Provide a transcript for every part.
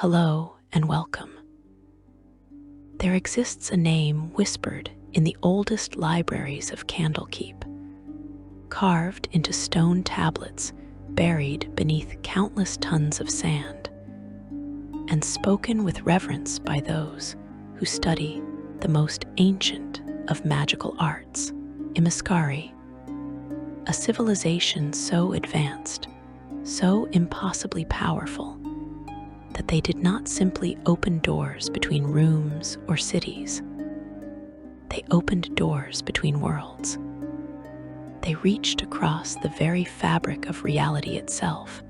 Hello and welcome. There exists a name whispered in the oldest libraries of Candlekeep, carved into stone tablets buried beneath countless tons of sand, and spoken with reverence by those who study the most ancient of magical arts, Imaskari, a civilization so advanced, so impossibly powerful, that they did not simply open doors between rooms or cities. They opened doors between worlds. They reached across the very fabric of reality itself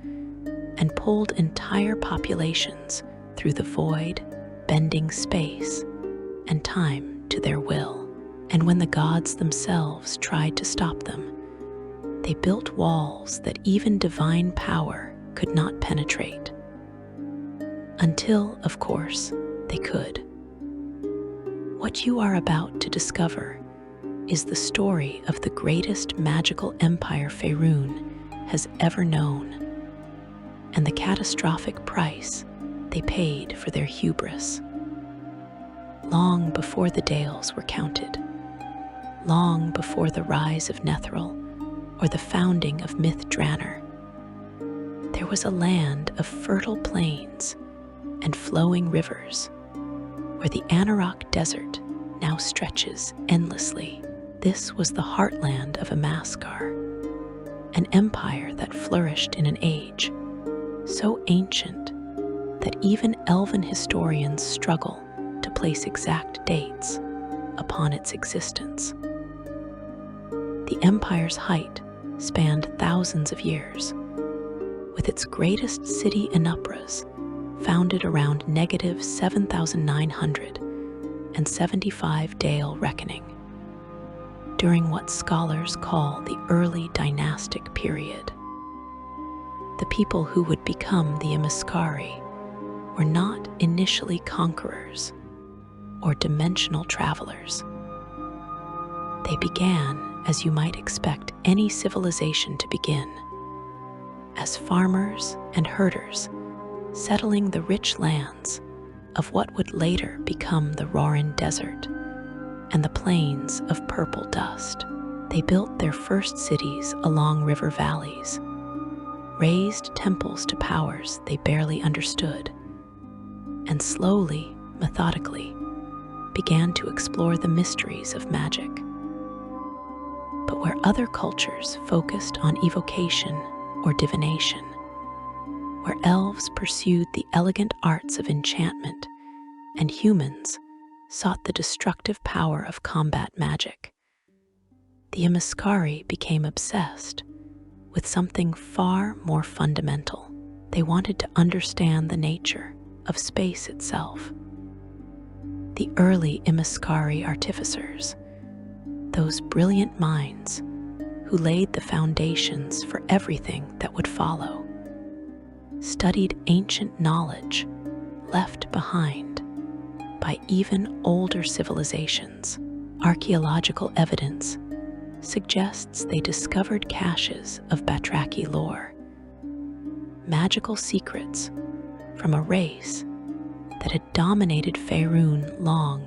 and pulled entire populations through the void, bending space and time to their will. And when the gods themselves tried to stop them, they built walls that even divine power could not penetrate. Until, of course, they could. What you are about to discover is the story of the greatest magical empire Faerun has ever known, and the catastrophic price they paid for their hubris. Long before the Dales were counted, long before the rise of Netheril or the founding of Myth Draenor, there was a land of fertile plains and flowing rivers, where the Anauroch Desert now stretches endlessly. This was the heartland of Imaskar, an empire that flourished in an age so ancient that even elven historians struggle to place exact dates upon its existence. The empire's height spanned thousands of years, with its greatest city Inupras founded around -7,975 Dale reckoning, during what scholars call the early dynastic period. The people who would become the Imaskari were not initially conquerors or dimensional travelers. They began, as you might expect any civilization to begin, as farmers and herders, settling the rich lands of what would later become the Roaran Desert and the plains of purple dust. They built their first cities along river valleys, raised temples to powers they barely understood, and slowly, methodically, began to explore the mysteries of magic. But where other cultures focused on evocation or divination, where elves pursued the elegant arts of enchantment and humans sought the destructive power of combat magic, the Imaskari became obsessed with something far more fundamental. They wanted to understand the nature of space itself. The early Imaskari artificers, those brilliant minds who laid the foundations for everything that would follow, studied ancient knowledge left behind by even older civilizations. Archaeological evidence suggests they discovered caches of Batraki lore, magical secrets from a race that had dominated Faerun long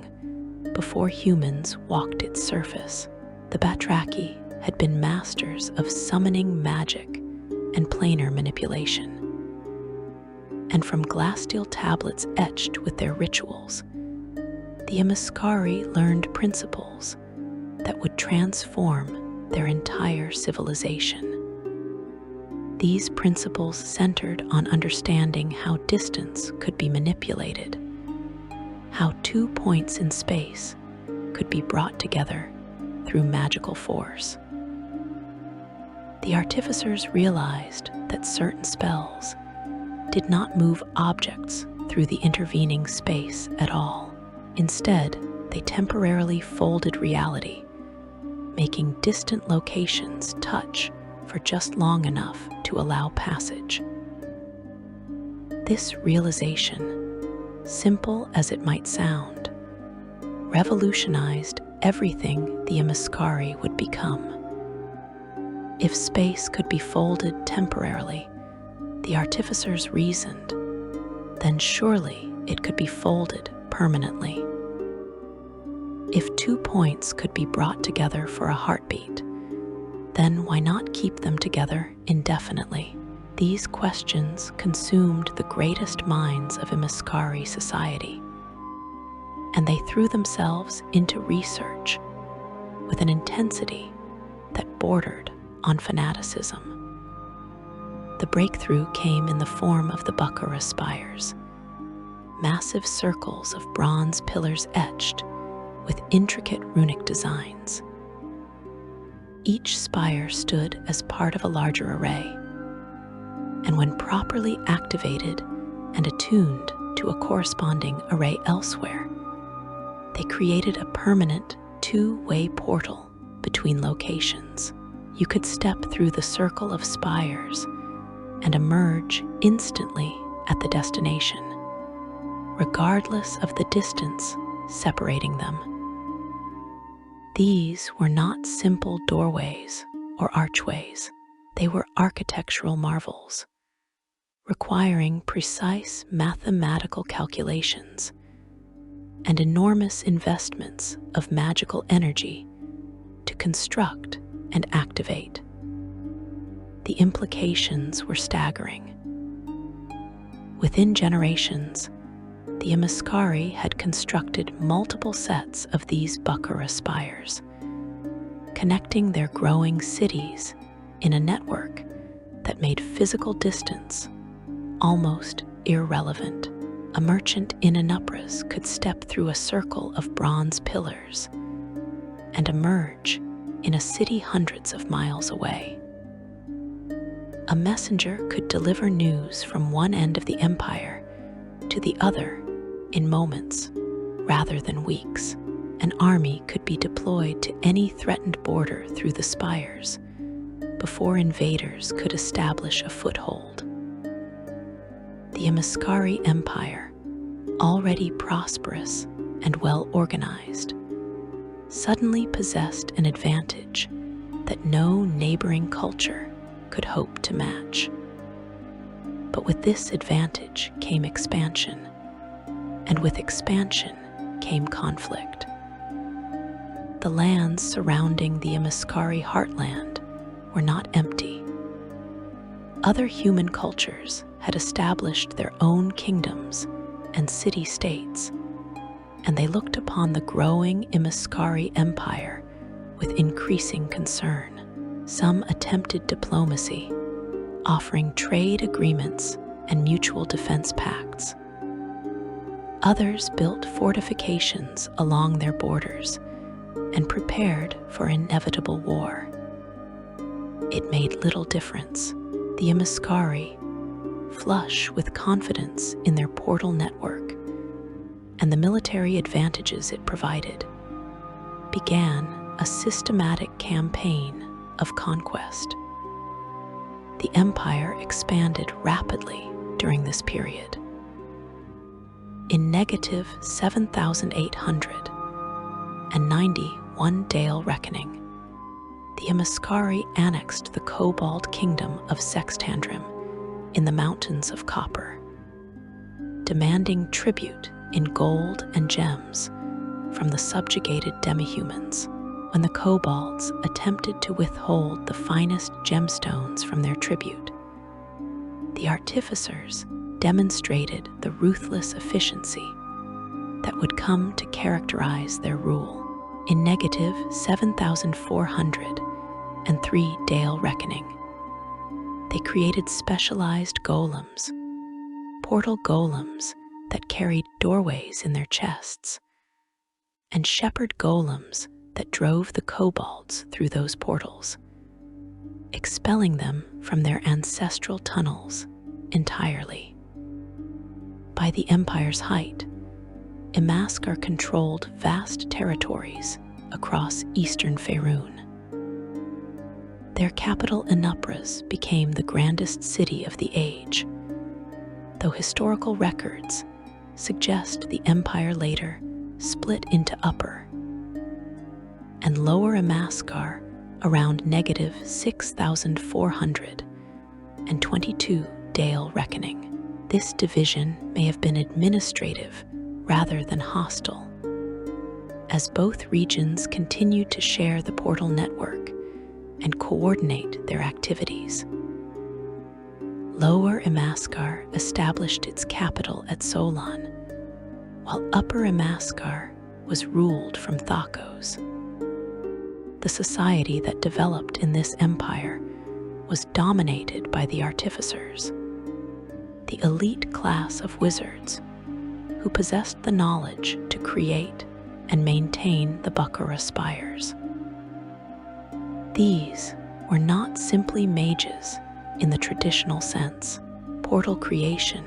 before humans walked its surface. The Batraki had been masters of summoning magic and planar manipulation, and from glass-steel tablets etched with their rituals, the Imaskari learned principles that would transform their entire civilization. These principles centered on understanding how distance could be manipulated, how 2 points in space could be brought together through magical force. The artificers realized that certain spells did not move objects through the intervening space at all. Instead, they temporarily folded reality, making distant locations touch for just long enough to allow passage. This realization, simple as it might sound, revolutionized everything the Imaskari would become. If space could be folded temporarily, the artificers reasoned then surely it could be folded permanently. If 2 points could be brought together for a heartbeat, then why not keep them together indefinitely? These questions consumed the greatest minds of Imaskari society, and they threw themselves into research with an intensity that bordered on fanaticism. The breakthrough came in the form of the Bukhara Spires, massive circles of bronze pillars etched with intricate runic designs. Each spire stood as part of a larger array, and when properly activated and attuned to a corresponding array elsewhere, they created a permanent two-way portal between locations. You could step through the circle of spires and emerge instantly at the destination, regardless of the distance separating them. These were not simple doorways or archways. They were architectural marvels, requiring precise mathematical calculations and enormous investments of magical energy to construct and activate. The implications were staggering. Within generations, the Imaskari had constructed multiple sets of these Bukhara spires, connecting their growing cities in a network that made physical distance almost irrelevant. A merchant in Anupras could step through a circle of bronze pillars and emerge in a city hundreds of miles away. A messenger could deliver news from one end of the empire to the other in moments rather than weeks. An army could be deployed to any threatened border through the spires before invaders could establish a foothold. The Imaskari Empire, already prosperous and well organized, suddenly possessed an advantage that no neighboring culture could hope to match. But with this advantage came expansion, and with expansion came conflict. The lands surrounding the Imaskari heartland were not empty. Other human cultures had established their own kingdoms and city-states, and they looked upon the growing Imaskari Empire with increasing concern. Some attempted diplomacy, offering trade agreements and mutual defense pacts. Others built fortifications along their borders and prepared for inevitable war. It made little difference. The Imaskari, flush with confidence in their portal network and the military advantages it provided, began a systematic campaign of conquest. The empire expanded rapidly during this period. In negative 7,891 Dale reckoning, the Imaskari annexed the Cobalt Kingdom of Sextandrim in the Mountains of Copper, demanding tribute in gold and gems from the subjugated demihumans. When the kobolds attempted to withhold the finest gemstones from their tribute, the artificers demonstrated the ruthless efficiency that would come to characterize their rule. In negative 7,403 Dale reckoning, they created specialized golems, portal golems that carried doorways in their chests, and shepherd golems that drove the kobolds through those portals, expelling them from their ancestral tunnels entirely. By the empire's height, Imaskar controlled vast territories across eastern Faerun. Their capital Anupras became the grandest city of the age, though historical records suggest the empire later split into Upper and Lower Imaskar around negative 6,422 Dale reckoning. this division may have been administrative rather than hostile, as both regions continued to share the portal network and coordinate their activities. Lower Imaskar established its capital at Solon, while Upper Imaskar was ruled from Thakos. The society that developed in this empire was dominated by the artificers, the elite class of wizards who possessed the knowledge to create and maintain the Bukhara Spires. These were not simply mages in the traditional sense. Portal creation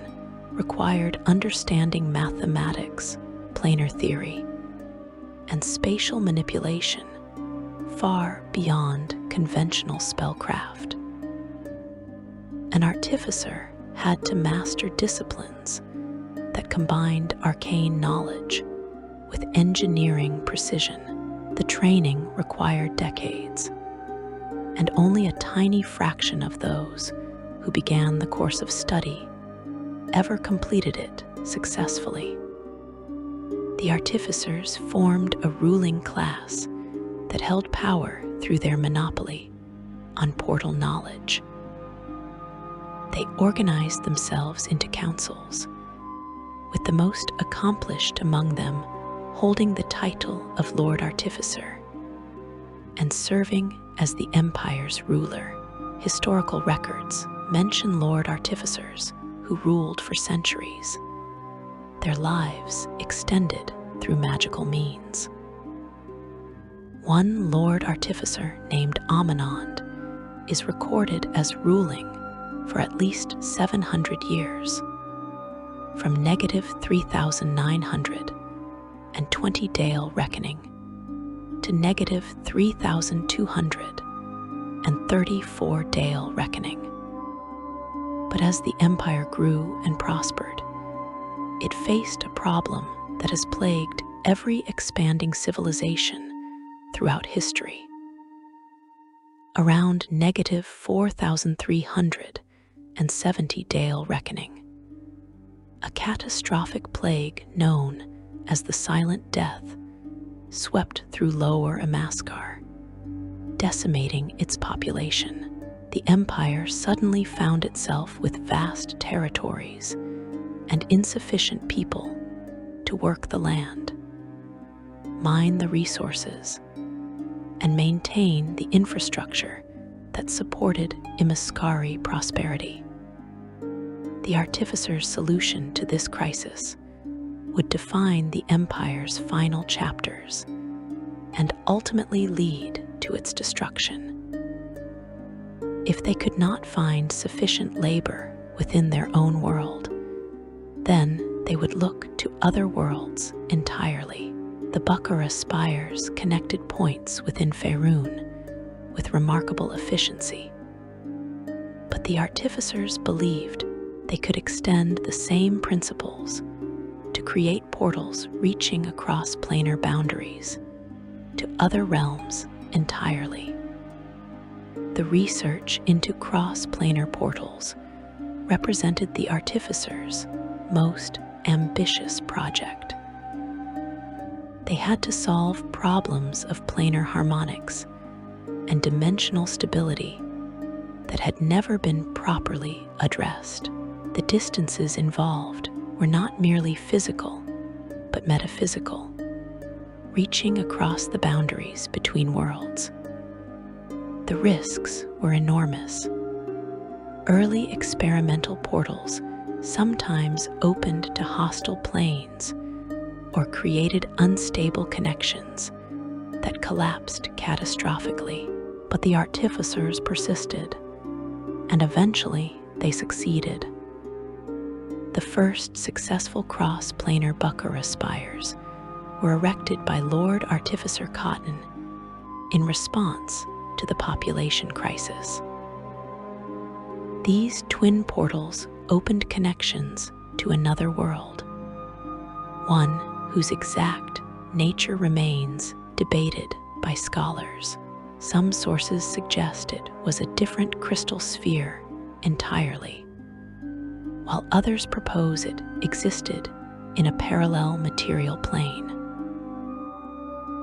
required understanding mathematics, planar theory, and spatial manipulation far beyond conventional spellcraft. An artificer had to master disciplines that combined arcane knowledge with engineering precision. The training required decades, and only a tiny fraction of those who began the course of study ever completed it successfully. The artificers formed a ruling class that held power through their monopoly on portal knowledge. They organized themselves into councils, with the most accomplished among them holding the title of Lord Artificer and serving as the empire's ruler. Historical records mention Lord Artificers who ruled for centuries, their lives extended through magical means. One Lord Artificer named Amanand is recorded as ruling for at least 700 years, from -3,920 Dale reckoning to -3,234 Dale reckoning. But as the empire grew and prospered, it faced a problem that has plagued every expanding civilization throughout history. Around -4,370 Dale reckoning, a catastrophic plague known as the Silent Death swept through Lower Imaskar, decimating its population. The empire suddenly found itself with vast territories and insufficient people to work the land, mine the resources, and maintain the infrastructure that supported Imaskari prosperity. The artificer's solution to this crisis would define the empire's final chapters and ultimately lead to its destruction. If they could not find sufficient labor within their own world, then they would look to other worlds entirely. The Bukhara Spires connected points within Faerun with remarkable efficiency, but the artificers believed they could extend the same principles to create portals reaching across planar boundaries to other realms entirely. The research into cross-planar portals represented the artificers' most ambitious project. They had to solve problems of planar harmonics and dimensional stability that had never been properly addressed. The distances involved were not merely physical, but metaphysical, reaching across the boundaries between worlds. The risks were enormous. Early experimental portals sometimes opened to hostile planes or created unstable connections that collapsed catastrophically. But the artificers persisted, and eventually they succeeded. The first successful cross-planar Bukhara Spires were erected by Lord Artificer Cotton in response to the population crisis. These twin portals opened connections to another world, one whose exact nature remains debated by scholars. Some sources suggest it was a different crystal sphere entirely, while others propose it existed in a parallel material plane.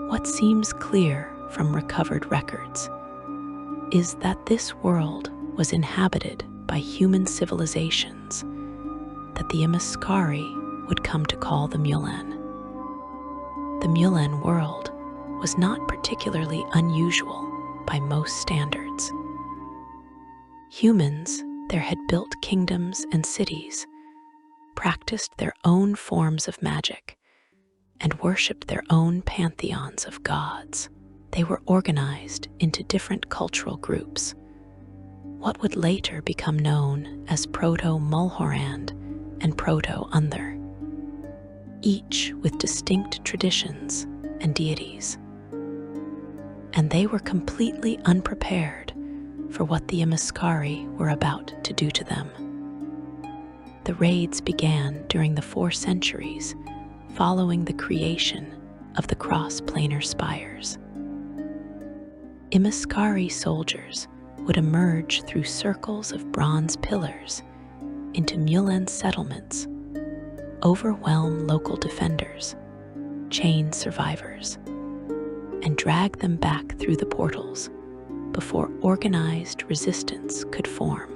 What seems clear from recovered records is that this world was inhabited by human civilizations that the Imaskari would come to call the Mulan. The Mulan world was not particularly unusual by most standards. Humans there had built kingdoms and cities, practiced their own forms of magic, and worshipped their own pantheons of gods. They were organized into different cultural groups, what would later become known as Proto-Mulhorand and Proto-Undar, each with distinct traditions and deities. And they were completely unprepared for what the Imaskari were about to do to them. The raids began during the 4 centuries following the creation of the cross-planar spires. Imaskari soldiers would emerge through circles of bronze pillars into Mulan settlements, overwhelm local defenders, chain survivors, and drag them back through the portals before organized resistance could form.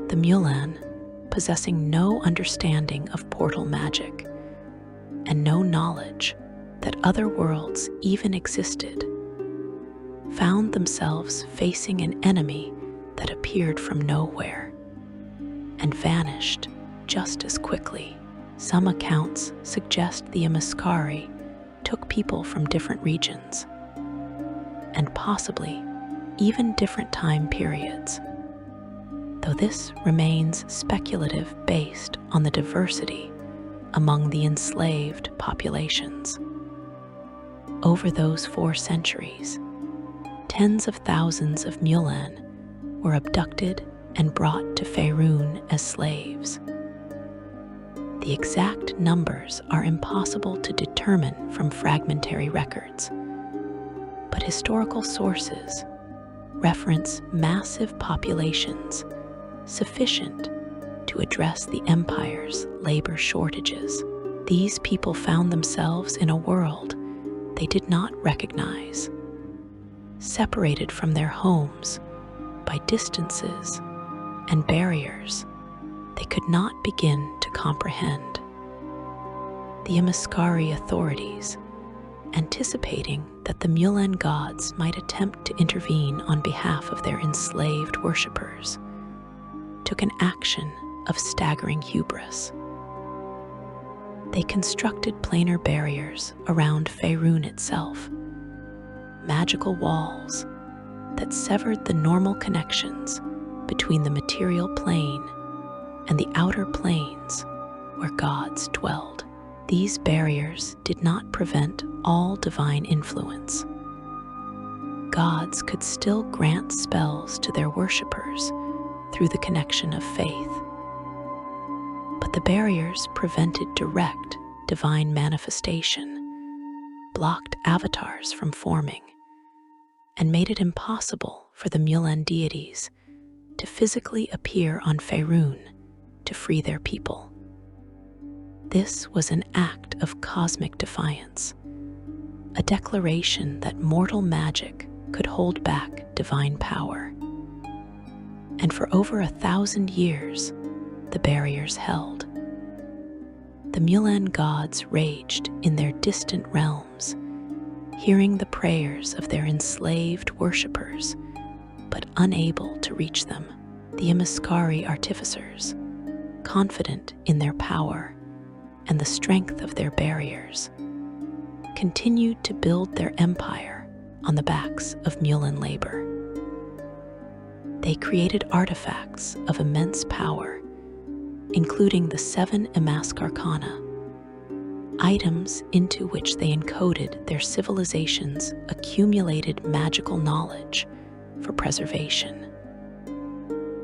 The Mulan, possessing no understanding of portal magic and no knowledge that other worlds even existed, found themselves facing an enemy that appeared from nowhere and vanished just as quickly. Some accounts suggest the Imaskari took people from different regions and possibly even different time periods, though this remains speculative based on the diversity among the enslaved populations. Over those 4 centuries, tens of thousands of Mulan were abducted and brought to Faerun as slaves. The exact numbers are impossible to determine from fragmentary records, but historical sources reference massive populations sufficient to address the empire's labor shortages. These people found themselves in a world they did not recognize, separated from their homes by distances and barriers they could not begin to comprehend. The Imaskari authorities, anticipating that the Mulan gods might attempt to intervene on behalf of their enslaved worshippers, took an action of staggering hubris. They constructed planar barriers around Faerun itself, magical walls that severed the normal connections between the material plane and the outer planes where gods dwelled. These barriers did not prevent all divine influence. Gods could still grant spells to their worshippers through the connection of faith, but the barriers prevented direct divine manifestation, blocked avatars from forming, and made it impossible for the Mulan deities to physically appear on Faerun to free their people. This was an act of cosmic defiance, a declaration that mortal magic could hold back divine power. And for over 1,000 years, the barriers held. The Mulan gods raged in their distant realms, hearing the prayers of their enslaved worshippers, but unable to reach them. The Imaskari artificers, confident in their power and the strength of their barriers, continued to build their empire on the backs of Mulan labor. They created artifacts of immense power, including the 7 Imaskarkana, items into which they encoded their civilization's accumulated magical knowledge for preservation.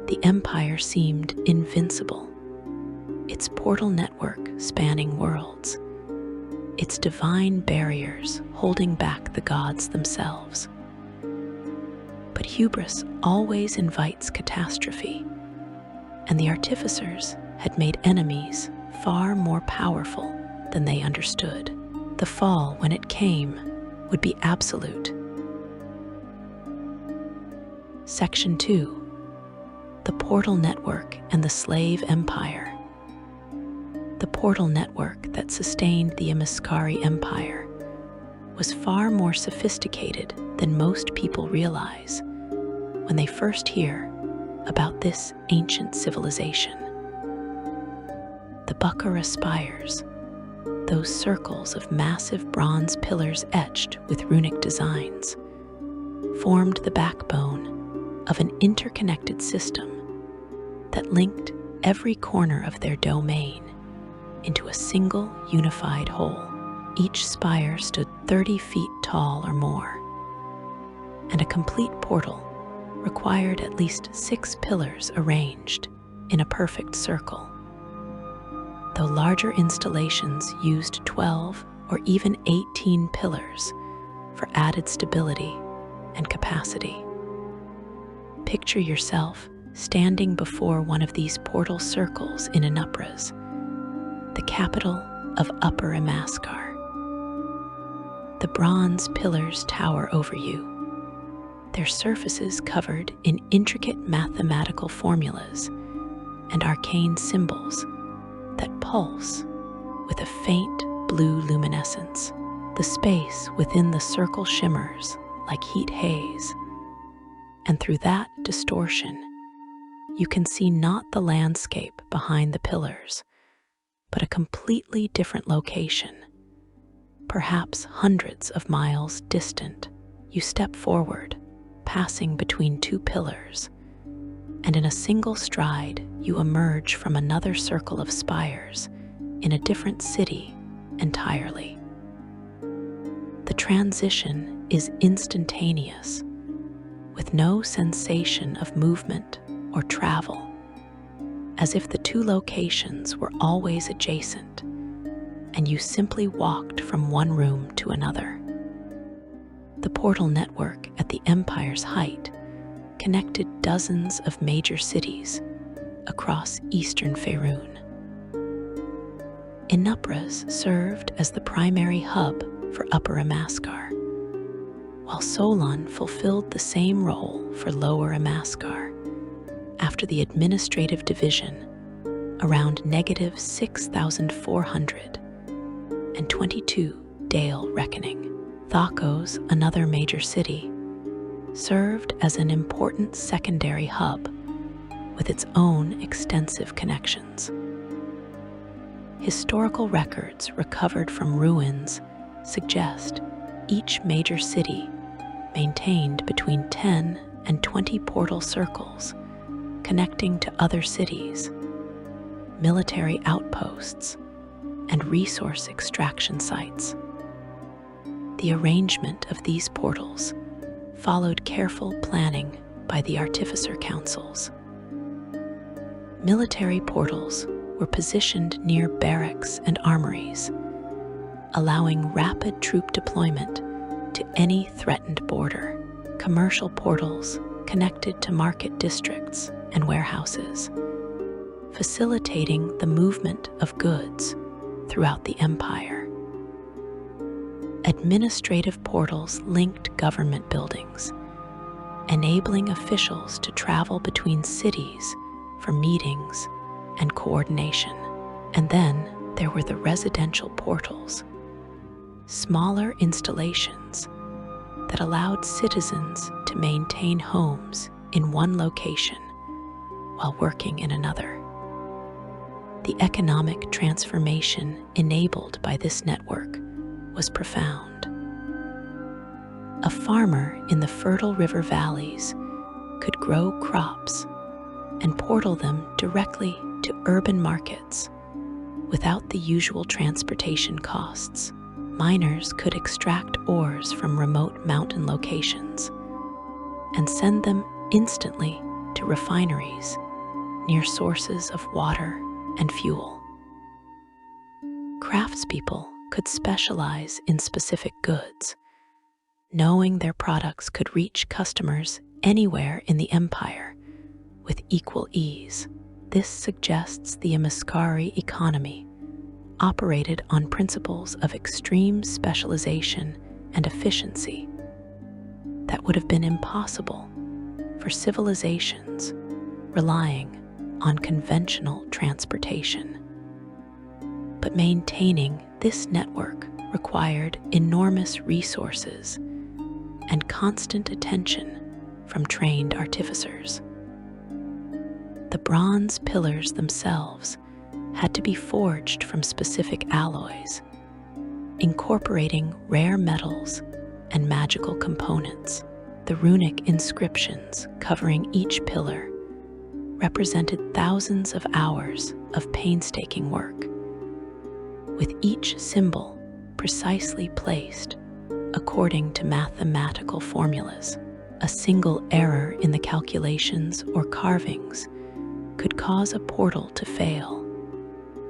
The empire seemed invincible, its portal network spanning worlds, its divine barriers holding back the gods themselves. But hubris always invites catastrophe, and the artificers had made enemies far more powerful than they understood. The fall, when it came, would be absolute. Section 2. The Portal Network and the Slave Empire. The portal network that sustained the Imaskari Empire was far more sophisticated than most people realize when they first hear about this ancient civilization. The Bukhara Spires, those circles of massive bronze pillars etched with runic designs, formed the backbone of an interconnected system that linked every corner of their domain into a single unified whole. Each spire stood 30 feet tall or more, and a complete portal required at least 6 pillars arranged in a perfect circle. Though larger installations used 12 or even 18 pillars for added stability and capacity. Picture yourself standing before one of these portal circles in Anupras, the capital of Upper Imaskar. The bronze pillars tower over you, their surfaces covered in intricate mathematical formulas and arcane symbols that pulse with a faint blue luminescence. The space within the circle shimmers like heat haze, and through that distortion, you can see not the landscape behind the pillars, but a completely different location, perhaps hundreds of miles distant. You step forward, passing between 2 pillars, and in a single stride you emerge from another circle of spires in a different city entirely. The transition is instantaneous, with no sensation of movement or travel, as if the 2 locations were always adjacent and you simply walked from one room to another. The portal network at the Empire's height connected dozens of major cities across eastern Faerun. Anupras served as the primary hub for Upper Imaskar, while Solon fulfilled the same role for Lower Imaskar after the administrative division around -6,422 Dale reckoning. Thakos, another major city, served as an important secondary hub with its own extensive connections. Historical records recovered from ruins suggest each major city maintained between 10 and 20 portal circles connecting to other cities, military outposts, and resource extraction sites. The arrangement of these portals followed careful planning by the artificer councils. Military portals were positioned near barracks and armories, allowing rapid troop deployment to any threatened border. Commercial portals connected to market districts and warehouses, facilitating the movement of goods throughout the empire. Administrative portals linked government buildings, enabling officials to travel between cities for meetings and coordination. And then there were the residential portals, smaller installations that allowed citizens to maintain homes in one location while working in another. The economic transformation enabled by this network was profound. A farmer in the fertile river valleys could grow crops and portal them directly to urban markets without the usual transportation costs. Miners could extract ores from remote mountain locations and send them instantly to refineries near sources of water and fuel. Craftspeople could specialize in specific goods, knowing their products could reach customers anywhere in the empire with equal ease. This suggests the Imaskari economy operated on principles of extreme specialization and efficiency that would have been impossible for civilizations relying on conventional transportation. But maintaining this network required enormous resources and constant attention from trained artificers. The bronze pillars themselves had to be forged from specific alloys, incorporating rare metals and magical components. The runic inscriptions covering each pillar represented thousands of hours of painstaking work, with each symbol precisely placed according to mathematical formulas. A single error in the calculations or carvings could cause a portal to fail,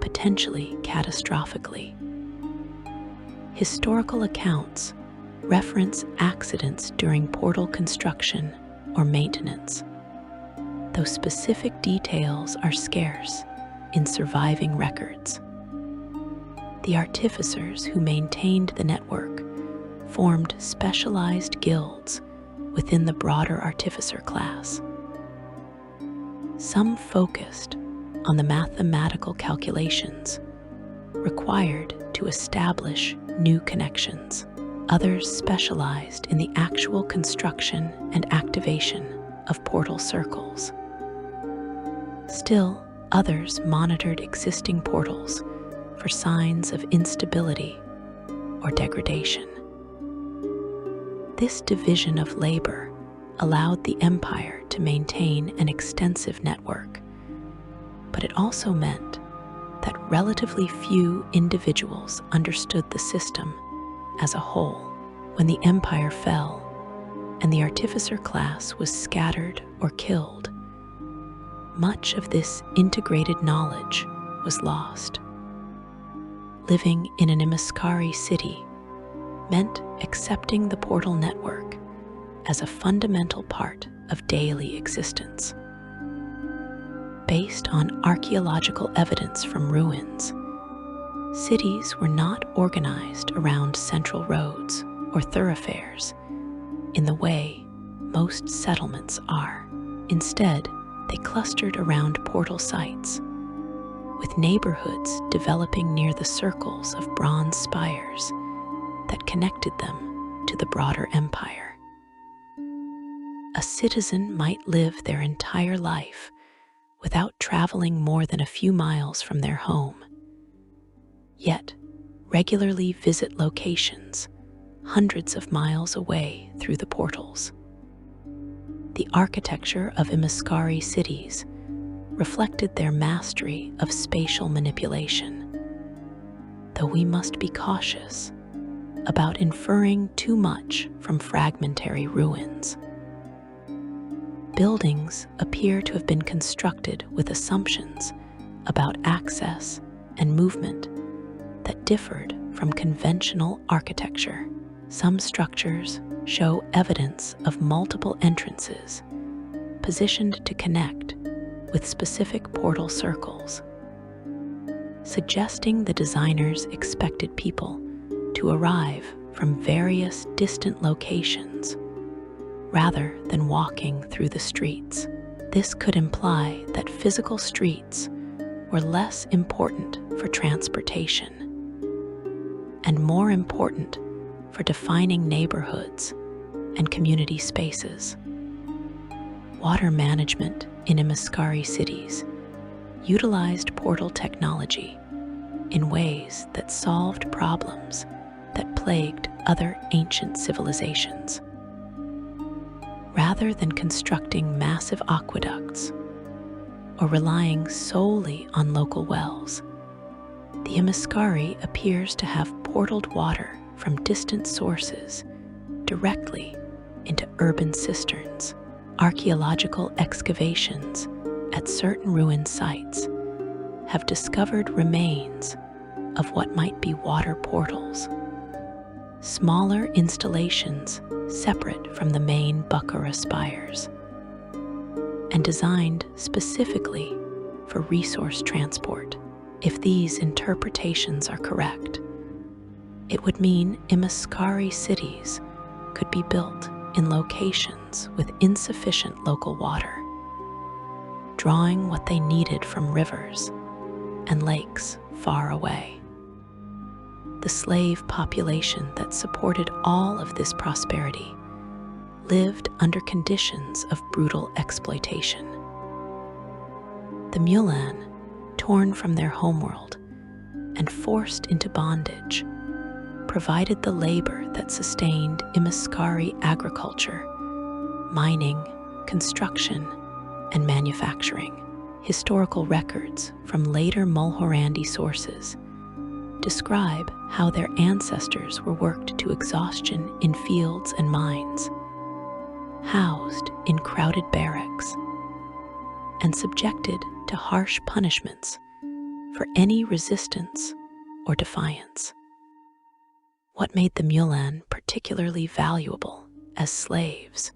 potentially catastrophically. Historical accounts reference accidents during portal construction or maintenance, though specific details are scarce in surviving records. The artificers who maintained the network formed specialized guilds within the broader artificer class. Some focused on the mathematical calculations required to establish new connections. Others specialized in the actual construction and activation of portal circles. Still, others monitored existing portals for signs of instability or degradation. This division of labor allowed the empire to maintain an extensive network, but it also meant that relatively few individuals understood the system as a whole. When the empire fell and the artificer class was scattered or killed, much of this integrated knowledge was lost. Living in an Imaskari city meant accepting the portal network as a fundamental part of daily existence. Based on archaeological evidence from ruins, cities were not organized around central roads or thoroughfares in the way most settlements are. Instead, they clustered around portal sites, with neighborhoods developing near the circles of bronze spires that connected them to the broader empire. A citizen might live their entire life without traveling more than a few miles from their home, yet regularly visit locations hundreds of miles away through the portals. The architecture of Imaskari cities reflected their mastery of spatial manipulation, though we must be cautious about inferring too much from fragmentary ruins. Buildings appear to have been constructed with assumptions about access and movement that differed from conventional architecture. Some structures show evidence of multiple entrances positioned to connect with specific portal circles, suggesting the designers expected people to arrive from various distant locations rather than walking through the streets. This could imply that physical streets were less important for transportation and more important for defining neighborhoods and community spaces. Water management in Imaskari cities utilized portal technology in ways that solved problems that plagued other ancient civilizations. Rather than constructing massive aqueducts or relying solely on local wells, the Imaskari appears to have portaled water from distant sources directly into urban cisterns. Archaeological excavations at certain ruined sites have discovered remains of what might be water portals, smaller installations separate from the main Bukhara Spires, and designed specifically for resource transport. If these interpretations are correct, it would mean Imaskari cities could be built in locations with insufficient local water, drawing what they needed from rivers and lakes far away. The slave population that supported all of this prosperity lived under conditions of brutal exploitation. The Mulan, torn from their homeworld and forced into bondage, provided the labor that sustained Imaskari agriculture, mining, construction, and manufacturing. Historical records from later Mulhorandi sources describe how their ancestors were worked to exhaustion in fields and mines, housed in crowded barracks, and subjected to harsh punishments for any resistance or defiance. What made the Mulan particularly valuable as slaves,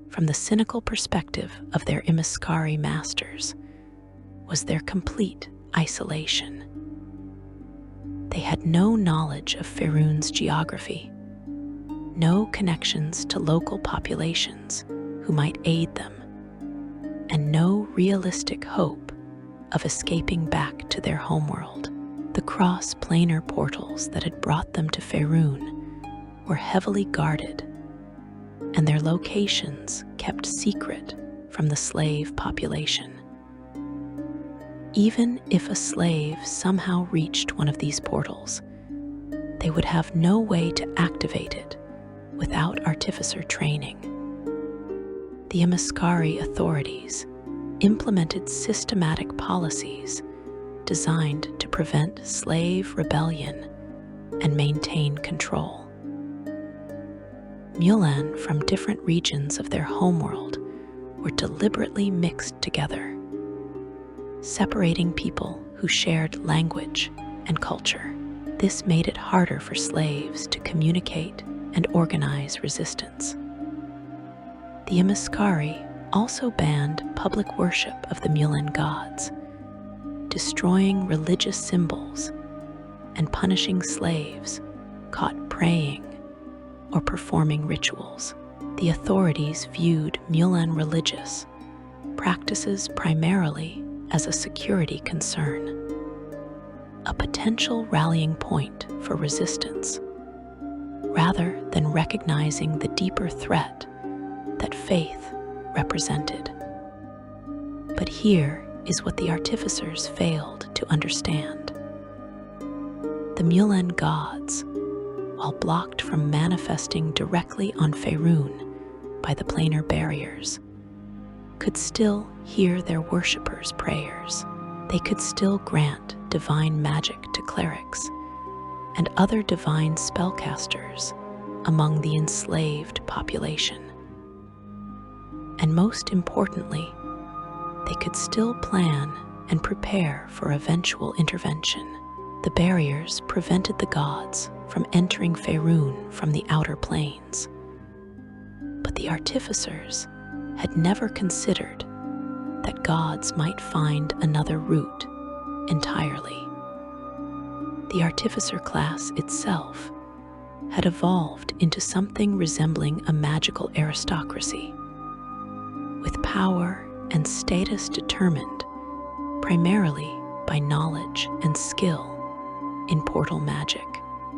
from the cynical perspective of their Imaskari masters, was their complete isolation. They had no knowledge of Faerun's geography, no connections to local populations who might aid them, and no realistic hope of escaping back to their homeworld. The cross-planar portals that had brought them to Faerun were heavily guarded, and their locations kept secret from the slave population. Even if a slave somehow reached one of these portals, they would have no way to activate it without artificer training. The Imaskari authorities implemented systematic policies designed to prevent slave rebellion and maintain control. Mulan from different regions of their homeworld were deliberately mixed together, separating people who shared language and culture. This made it harder for slaves to communicate and organize resistance. The Imaskari also banned public worship of the Mulan gods, destroying religious symbols and punishing slaves caught praying or performing rituals. The authorities viewed Mulan religious practices primarily as a security concern, a potential rallying point for resistance, rather than recognizing the deeper threat that faith represented. But here is what the artificers failed to understand. The Mulan gods, while blocked from manifesting directly on Faerun by the planar barriers, could still hear their worshippers' prayers. They could still grant divine magic to clerics and other divine spellcasters among the enslaved population. And most importantly, they could still plan and prepare for eventual intervention. The barriers prevented the gods from entering Faerun from the outer planes. But the artificers had never considered that gods might find another route entirely. The artificer class itself had evolved into something resembling a magical aristocracy, with power and status determined primarily by knowledge and skill in portal magic.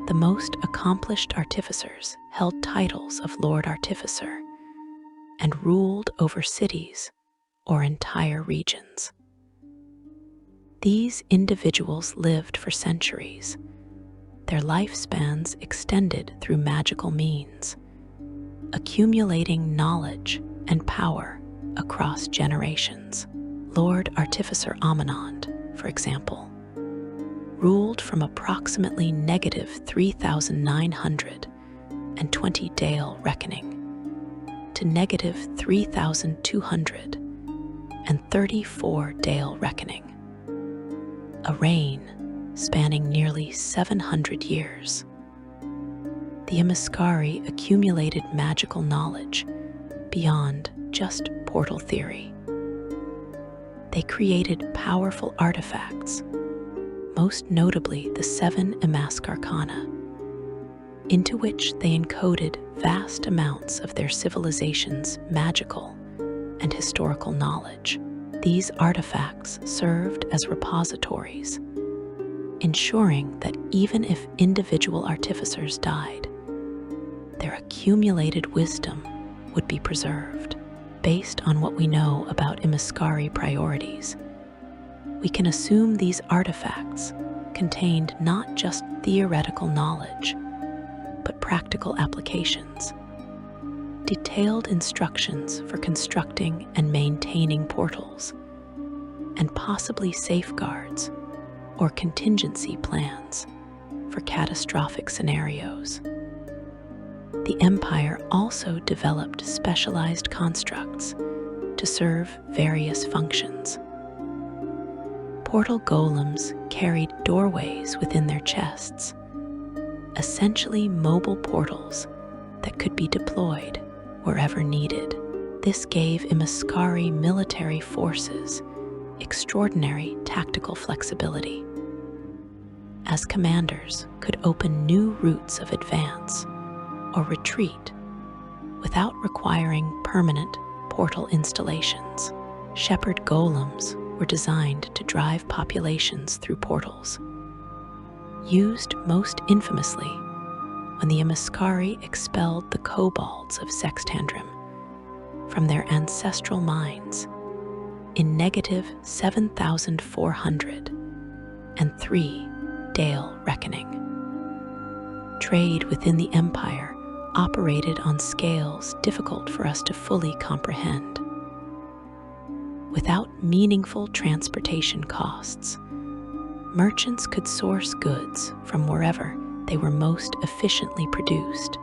The most accomplished artificers held titles of Lord Artificer and ruled over cities or entire regions. These individuals lived for centuries, their lifespans extended through magical means, accumulating knowledge and power across generations. Lord Artificer Amanand, for example, ruled from approximately -3,920 Dale reckoning to -3,234 Dale reckoning, a reign spanning nearly 700 years. The Imaskari accumulated magical knowledge beyond just portal theory. They created powerful artifacts, most notably the 7 Imaskari, into which they encoded vast amounts of their civilization's magical and historical knowledge. These artifacts served as repositories, ensuring that even if individual artificers died, their accumulated wisdom would be preserved. Based on what we know about Imaskari priorities, we can assume these artifacts contained not just theoretical knowledge, but practical applications. Detailed instructions for constructing and maintaining portals, and possibly safeguards or contingency plans for catastrophic scenarios. The Empire also developed specialized constructs to serve various functions. Portal golems carried doorways within their chests, essentially mobile portals that could be deployed wherever needed. This gave Imaskari military forces extraordinary tactical flexibility, as commanders could open new routes of advance or retreat without requiring permanent portal installations. Shepherd golems were designed to drive populations through portals, used most infamously when the Imaskari expelled the kobolds of Sextandrim from their ancestral mines in negative 7,403 Dale Reckoning. Trade within the Empire operated on scales difficult for us to fully comprehend. Without meaningful transportation costs, merchants could source goods from wherever they were most efficiently produced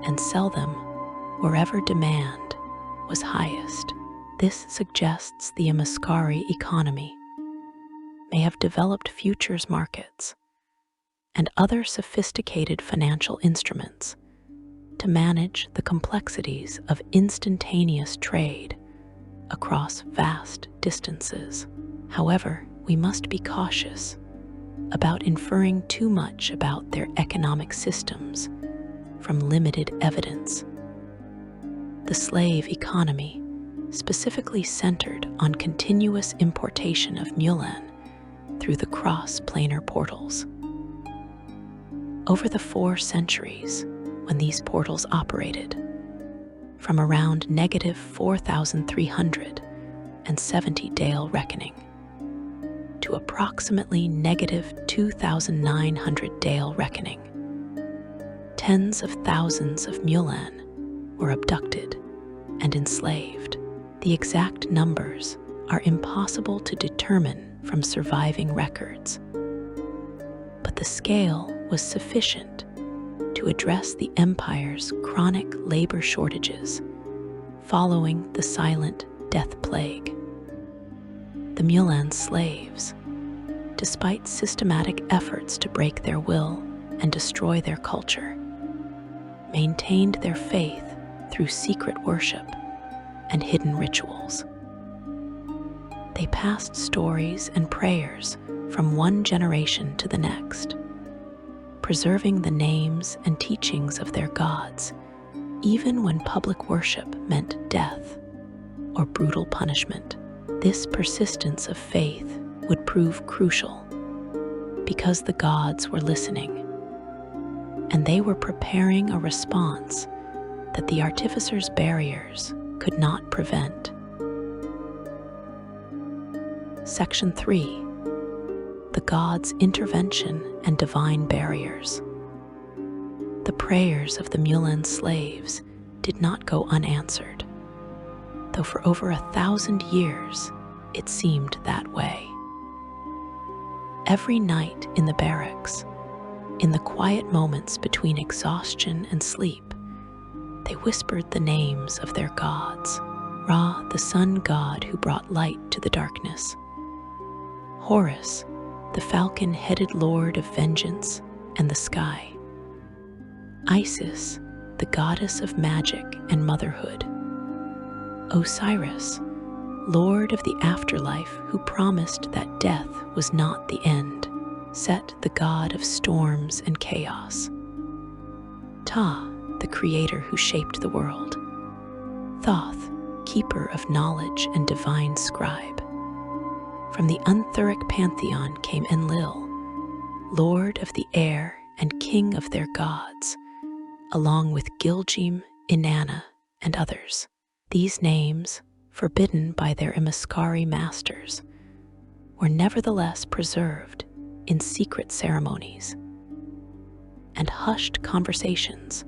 and sell them wherever demand was highest. This suggests the Imaskari economy may have developed futures markets and other sophisticated financial instruments to manage the complexities of instantaneous trade across vast distances. However, we must be cautious about inferring too much about their economic systems from limited evidence. The slave economy specifically centered on continuous importation of Mulan through the cross-planar portals. Over the 4 centuries when these portals operated, from around negative 4,370 Dale Reckoning to approximately negative 2,900 Dale Reckoning, tens of thousands of Mulan were abducted and enslaved. The exact numbers are impossible to determine from surviving records, but the scale was sufficient to address the Empire's chronic labor shortages following the Silent Death Plague. The Mulan slaves, despite systematic efforts to break their will and destroy their culture, maintained their faith through secret worship and hidden rituals. They passed stories and prayers from one generation to the next, preserving the names and teachings of their gods, even when public worship meant death or brutal punishment. This persistence of faith would prove crucial because the gods were listening, and they were preparing a response that the artificer's barriers could not prevent. Section 3. The gods' intervention and divine barriers. The prayers of the Mulan slaves did not go unanswered, though for over 1,000 years it seemed that way. Every night in the barracks, in the quiet moments between exhaustion and sleep, they whispered the names of their gods. Ra, the sun god who brought light to the darkness. Horus, the falcon-headed lord of vengeance and the sky. Isis, the goddess of magic and motherhood. Osiris, Lord of the afterlife who promised that death was not the end, Set, the god of storms and chaos. Ta, the creator who shaped the world. Thoth, keeper of knowledge and divine scribe. From the Unthuric pantheon came Enlil, lord of the air and king of their gods, along with Gilgim, Inanna, and others. These names, forbidden by their Imaskari masters, were nevertheless preserved in secret ceremonies and hushed conversations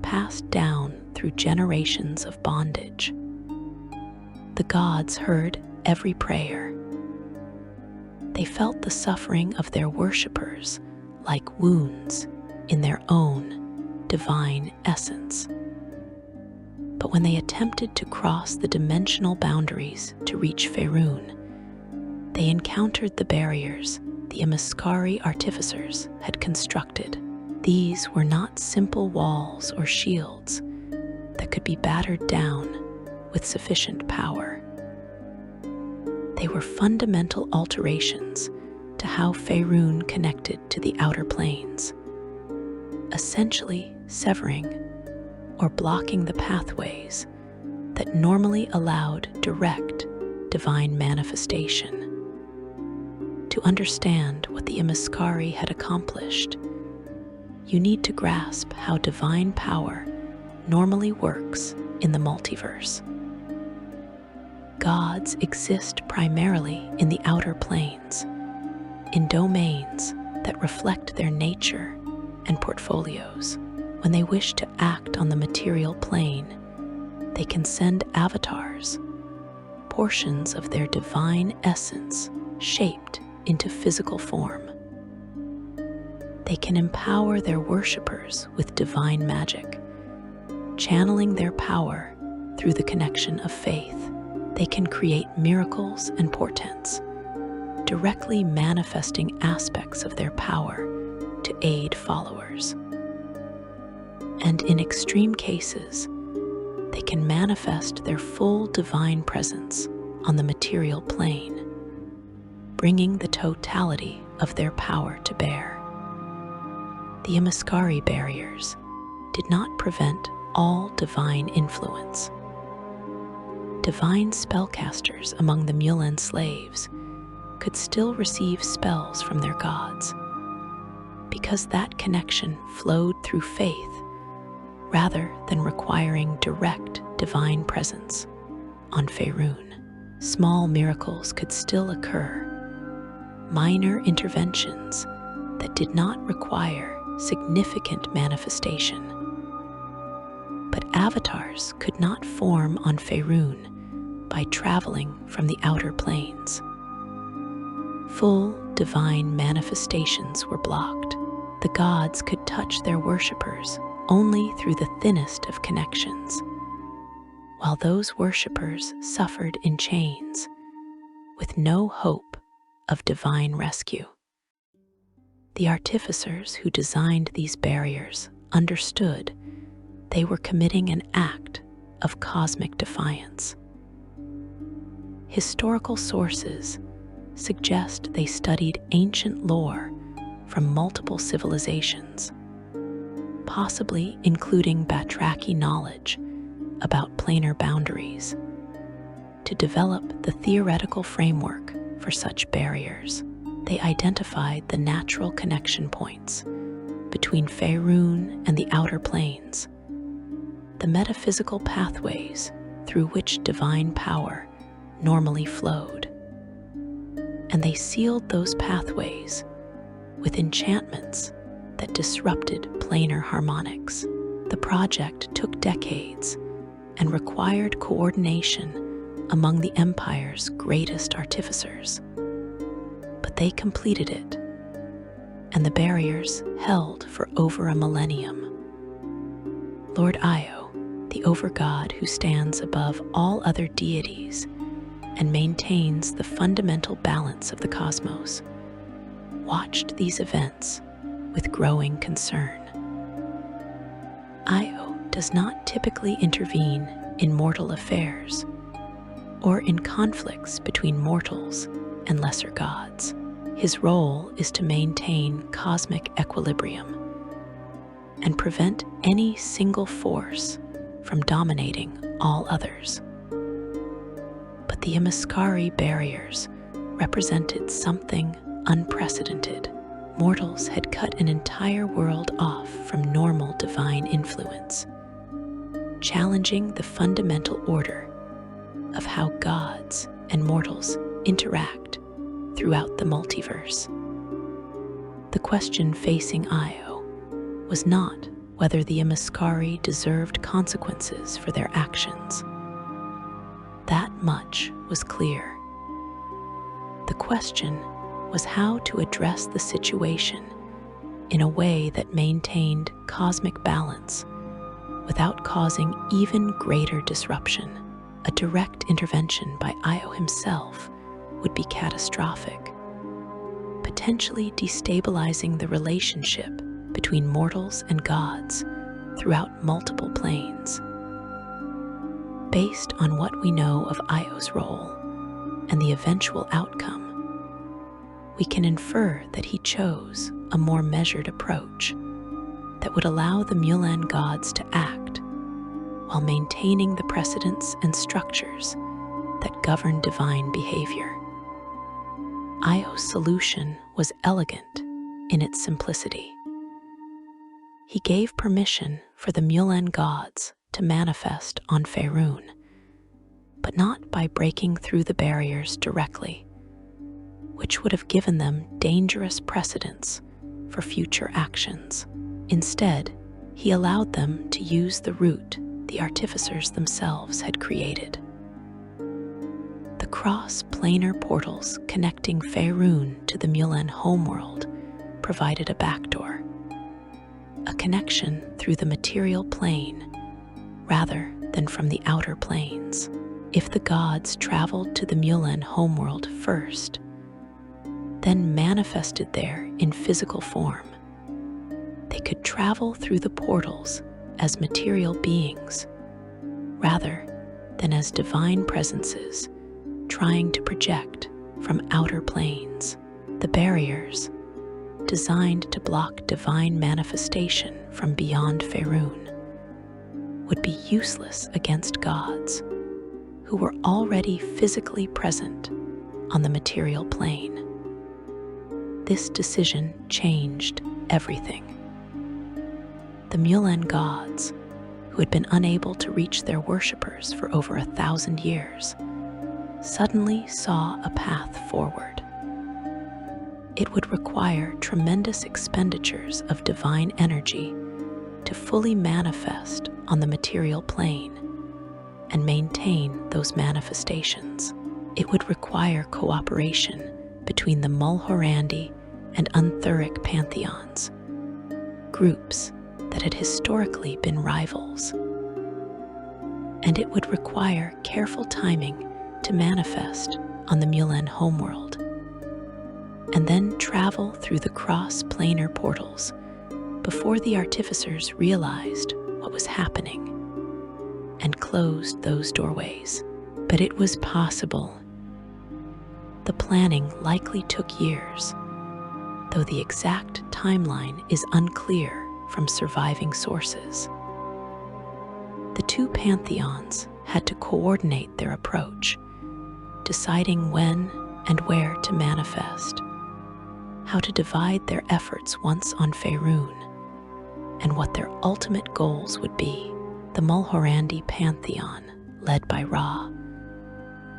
passed down through generations of bondage. The gods heard every prayer. They felt the suffering of their worshippers like wounds in their own divine essence. But when they attempted to cross the dimensional boundaries to reach Faerun, they encountered the barriers the Imaskari artificers had constructed. These were not simple walls or shields that could be battered down with sufficient power. They were fundamental alterations to how Faerun connected to the outer planes, essentially severing or blocking the pathways that normally allowed direct divine manifestation. To understand what the Imaskari had accomplished, you need to grasp how divine power normally works in the multiverse. Gods exist primarily in the outer planes, in domains that reflect their nature and portfolios. When they wish to act on the material plane, they can send avatars, portions of their divine essence shaped into physical form. They can empower their worshippers with divine magic, channeling their power through the connection of faith. They can create miracles and portents, directly manifesting aspects of their power to aid followers. And in extreme cases, they can manifest their full divine presence on the material plane, bringing the totality of their power to bear. The Imaskari barriers did not prevent all divine influence. Divine spellcasters among the Mulan slaves could still receive spells from their gods, because that connection flowed through faith rather than requiring direct divine presence. On Faerun, small miracles could still occur, minor interventions that did not require significant manifestation. But avatars could not form on Faerun by traveling from the outer planes. Full divine manifestations were blocked. The gods could touch their worshippers only through the thinnest of connections, while those worshippers suffered in chains with no hope of divine rescue. The artificers who designed these barriers understood they were committing an act of cosmic defiance. Historical sources suggest they studied ancient lore from multiple civilizations, possibly including Batraki knowledge about planar boundaries, to develop the theoretical framework for such barriers. They identified the natural connection points between Faerun and the outer planes, the metaphysical pathways through which divine power normally flowed. And they sealed those pathways with enchantments that disrupted planar harmonics. The project took decades and required coordination among the Empire's greatest artificers. But they completed it, and the barriers held for over a millennium. Lord Io, the overgod who stands above all other deities and maintains the fundamental balance of the cosmos, watched these events with growing concern. Io does not typically intervene in mortal affairs, or in conflicts between mortals and lesser gods. His role is to maintain cosmic equilibrium and prevent any single force from dominating all others. But the Imaskari barriers represented something unprecedented. Mortals had cut an entire world off from normal divine influence, challenging the fundamental order of how gods and mortals interact throughout the multiverse. The question facing Io was not whether the Imaskari deserved consequences for their actions. That much was clear. The question was how to address the situation in a way that maintained cosmic balance without causing even greater disruption. A direct intervention by Io himself would be catastrophic, potentially destabilizing the relationship between mortals and gods throughout multiple planes. Based on what we know of Io's role and the eventual outcome, we can infer that he chose a more measured approach that would allow the Mulan gods to act while maintaining the precedents and structures that govern divine behavior. Io's solution was elegant in its simplicity. He gave permission for the Mulan gods to manifest on Faerun, but not by breaking through the barriers directly, which would have given them dangerous precedents for future actions. Instead, he allowed them to use the route the artificers themselves had created. The cross-planar portals connecting Faerun to the Mulan homeworld provided a backdoor, a connection through the material plane rather than from the outer planes. If the gods traveled to the Mulan homeworld first, then manifested there in physical form, they could travel through the portals as material beings rather than as divine presences trying to project from outer planes. The barriers, designed to block divine manifestation from beyond Faerun, would be useless against gods who were already physically present on the material plane. This decision changed everything. The Mulan gods, who had been unable to reach their worshippers for over 1,000 years, suddenly saw a path forward. It would require tremendous expenditures of divine energy to fully manifest on the material plane and maintain those manifestations. It would require cooperation between the Mulhorandi and Unthuric pantheons, groups that had historically been rivals. And it would require careful timing to manifest on the Mulan homeworld, and then travel through the cross-planar portals before the artificers realized what was happening and closed those doorways. But it was possible. The planning likely took years, though the exact timeline is unclear from surviving sources. The two pantheons had to coordinate their approach, deciding when and where to manifest, how to divide their efforts once on Faerun, and what their ultimate goals would be. The Mulhorandi pantheon, led by Ra,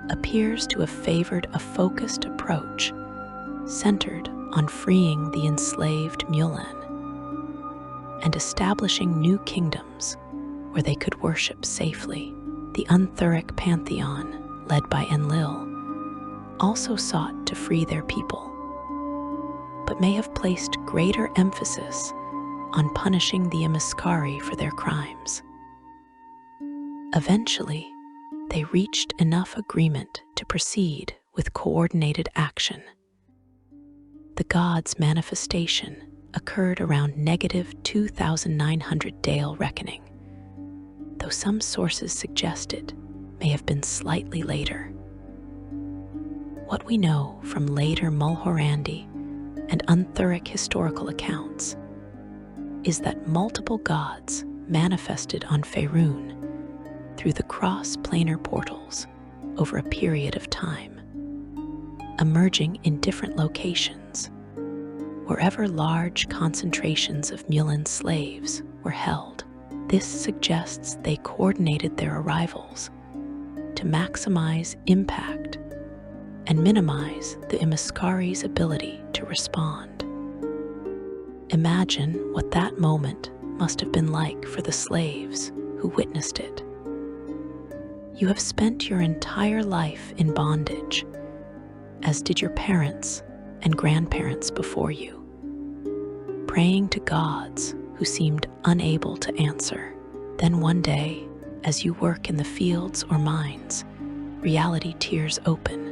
appears to have favored a focused approach centered on freeing the enslaved Mulan and establishing new kingdoms where they could worship safely. The Unthuric pantheon, led by Enlil, also sought to free their people, but may have placed greater emphasis on punishing the Imaskari for their crimes. Eventually, they reached enough agreement to proceed with coordinated action. The gods' manifestation occurred around -2900 Dale reckoning, though some sources suggested may have been slightly later. What we know from later Mulhorandi and Unthuric historical accounts is that multiple gods manifested on Faerun through the cross-planar portals over a period of time, emerging in different locations, wherever large concentrations of Mulan slaves were held. This suggests they coordinated their arrivals to maximize impact and minimize the Imaskari's ability to respond. Imagine what that moment must have been like for the slaves who witnessed it. You have spent your entire life in bondage, as did your parents and grandparents before you, praying to gods who seemed unable to answer. Then one day, as you work in the fields or mines, reality tears open,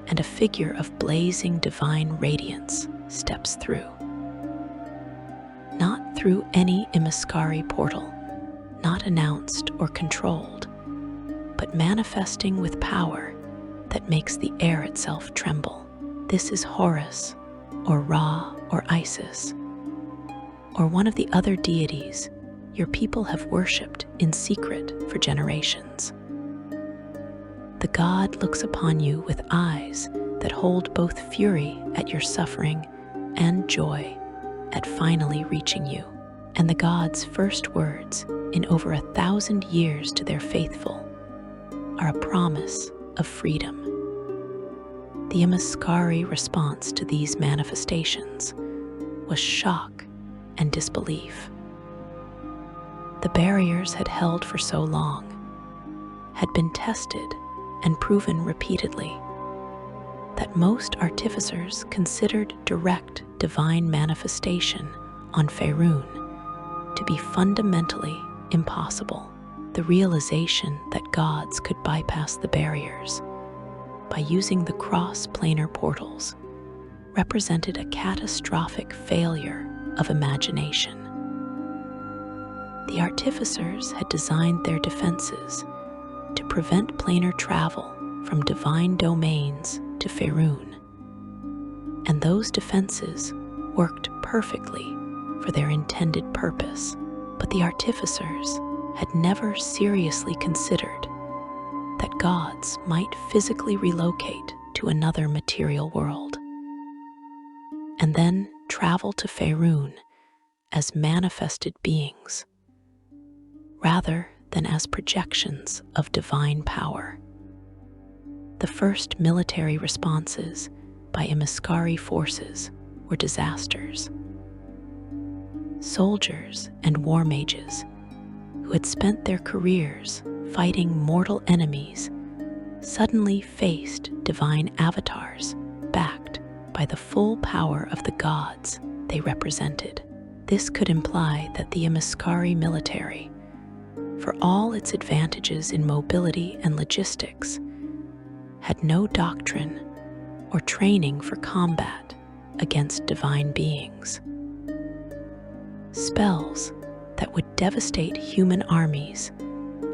and a figure of blazing divine radiance steps through. Not through any Imaskari portal, not announced or controlled, but manifesting with power that makes the air itself tremble. This is Horus, or Ra, or Isis, or one of the other deities your people have worshipped in secret for generations. The god looks upon you with eyes that hold both fury at your suffering and joy at finally reaching you. And the god's first words in over 1,000 years to their faithful are a promise of freedom. The Imaskari response to these manifestations was shock and disbelief. The barriers had held for so long, had been tested and proven repeatedly, that most artificers considered direct divine manifestation on Faerun to be fundamentally impossible. The realization that gods could bypass the barriers by using the cross-planar portals represented a catastrophic failure of imagination. The artificers had designed their defenses to prevent planar travel from divine domains to Faerun, and those defenses worked perfectly for their intended purpose. But the artificers had never seriously considered that gods might physically relocate to another material world, and then travel to Faerun as manifested beings, rather than as projections of divine power. The first military responses by Imaskari forces were disasters. Soldiers and war mages who had spent their careers fighting mortal enemies suddenly faced divine avatars backed by the full power of the gods they represented. This could imply that the Imaskari military, for all its advantages in mobility and logistics, had no doctrine or training for combat against divine beings. Spells that would devastate human armies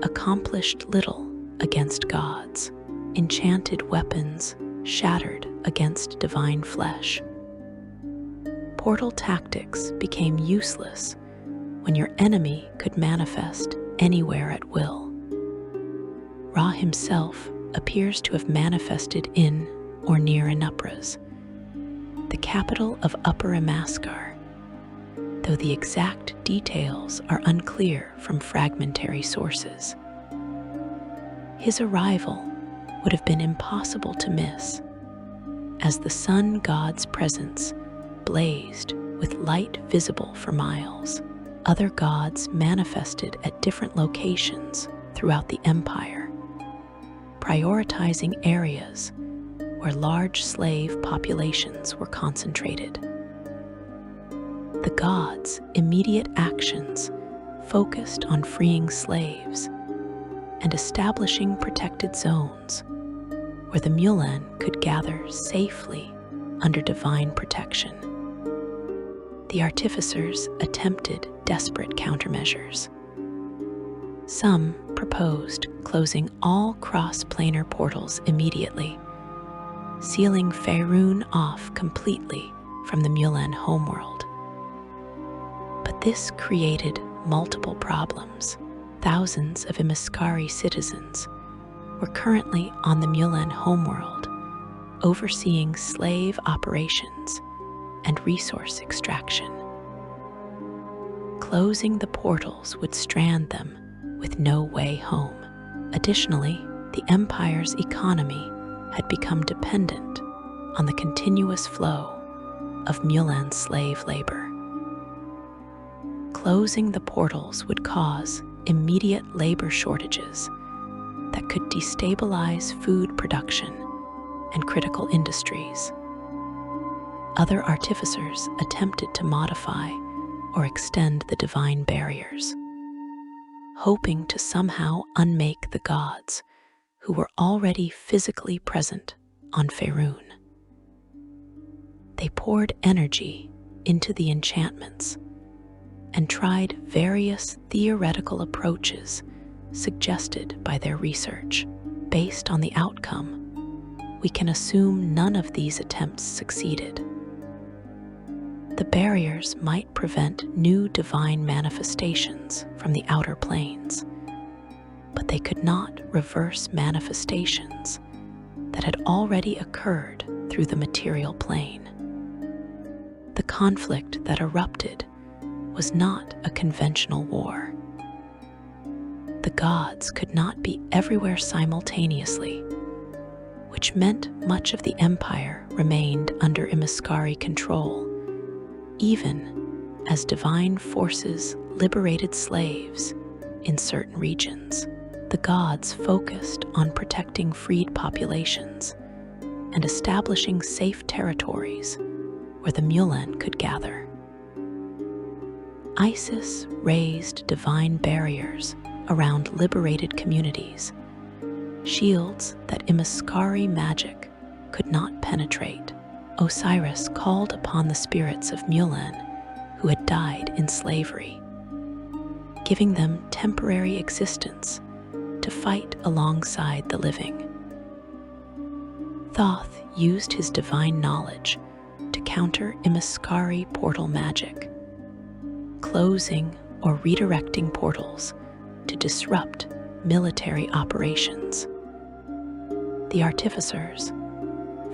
accomplished little against gods. Enchanted weapons shattered against divine flesh. Portal tactics became useless when your enemy could manifest anywhere at will. Ra himself appears to have manifested in or near Anupras, the capital of Upper Imaskar, though the exact details are unclear from fragmentary sources. His arrival would have been impossible to miss, as the sun god's presence blazed with light visible for miles. Other gods manifested at different locations throughout the empire, prioritizing areas where large slave populations were concentrated. The gods' immediate actions focused on freeing slaves and establishing protected zones where the Mulan could gather safely under divine protection. The artificers attempted desperate countermeasures. Some proposed closing all cross-planar portals immediately, sealing Faerun off completely from the Mulan homeworld. But this created multiple problems. Thousands of Imaskari citizens were currently on the Mulan homeworld, overseeing slave operations and resource extraction. Closing the portals would strand them with no way home. Additionally, the Empire's economy had become dependent on the continuous flow of Mulan slave labor. Closing the portals would cause immediate labor shortages that could destabilize food production and critical industries. Other artificers attempted to modify or extend the divine barriers, hoping to somehow unmake the gods who were already physically present on Faerun. They poured energy into the enchantments and tried various theoretical approaches suggested by their research. Based on the outcome, we can assume none of these attempts succeeded. The barriers might prevent new divine manifestations from the outer planes, but they could not reverse manifestations that had already occurred through the material plane. The conflict that erupted was not a conventional war. The gods could not be everywhere simultaneously, which meant much of the empire remained under Imaskari control, even as divine forces liberated slaves in certain regions. The gods focused on protecting freed populations and establishing safe territories where the Mulan could gather. Isis raised divine barriers around liberated communities, shields that Imaskari magic could not penetrate. Osiris called upon the spirits of Mulan who had died in slavery, giving them temporary existence to fight alongside the living. Thoth used his divine knowledge to counter Imaskari portal magic, closing or redirecting portals to disrupt military operations. The artificers,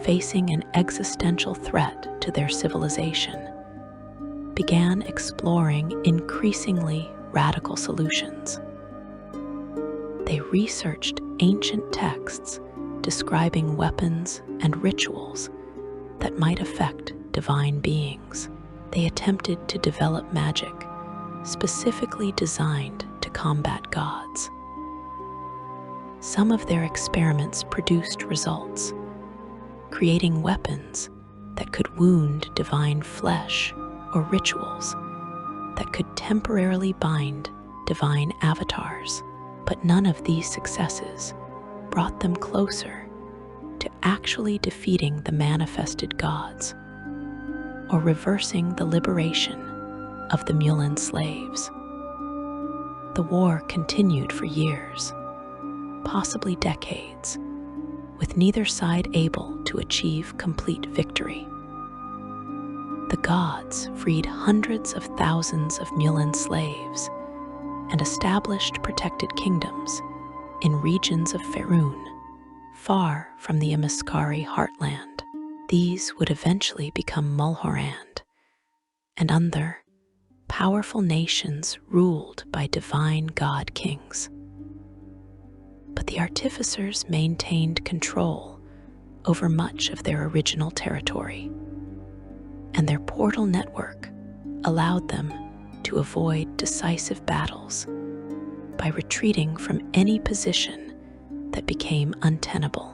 facing an existential threat to their civilization, began exploring increasingly radical solutions. They researched ancient texts describing weapons and rituals that might affect divine beings. They attempted to develop magic specifically designed to combat gods. Some of their experiments produced results, creating weapons that could wound divine flesh or rituals that could temporarily bind divine avatars. But none of these successes brought them closer to actually defeating the manifested gods or reversing the liberation of the Mulan slaves. The war continued for years, possibly decades, with neither side able to achieve complete victory. The gods freed hundreds of thousands of Mulan slaves and established protected kingdoms in regions of Faerun, far from the Imaskari heartland. These would eventually become Mulhorand and other powerful nations ruled by divine god kings. But the artificers maintained control over much of their original territory, and their portal network allowed them to avoid decisive battles by retreating from any position that became untenable.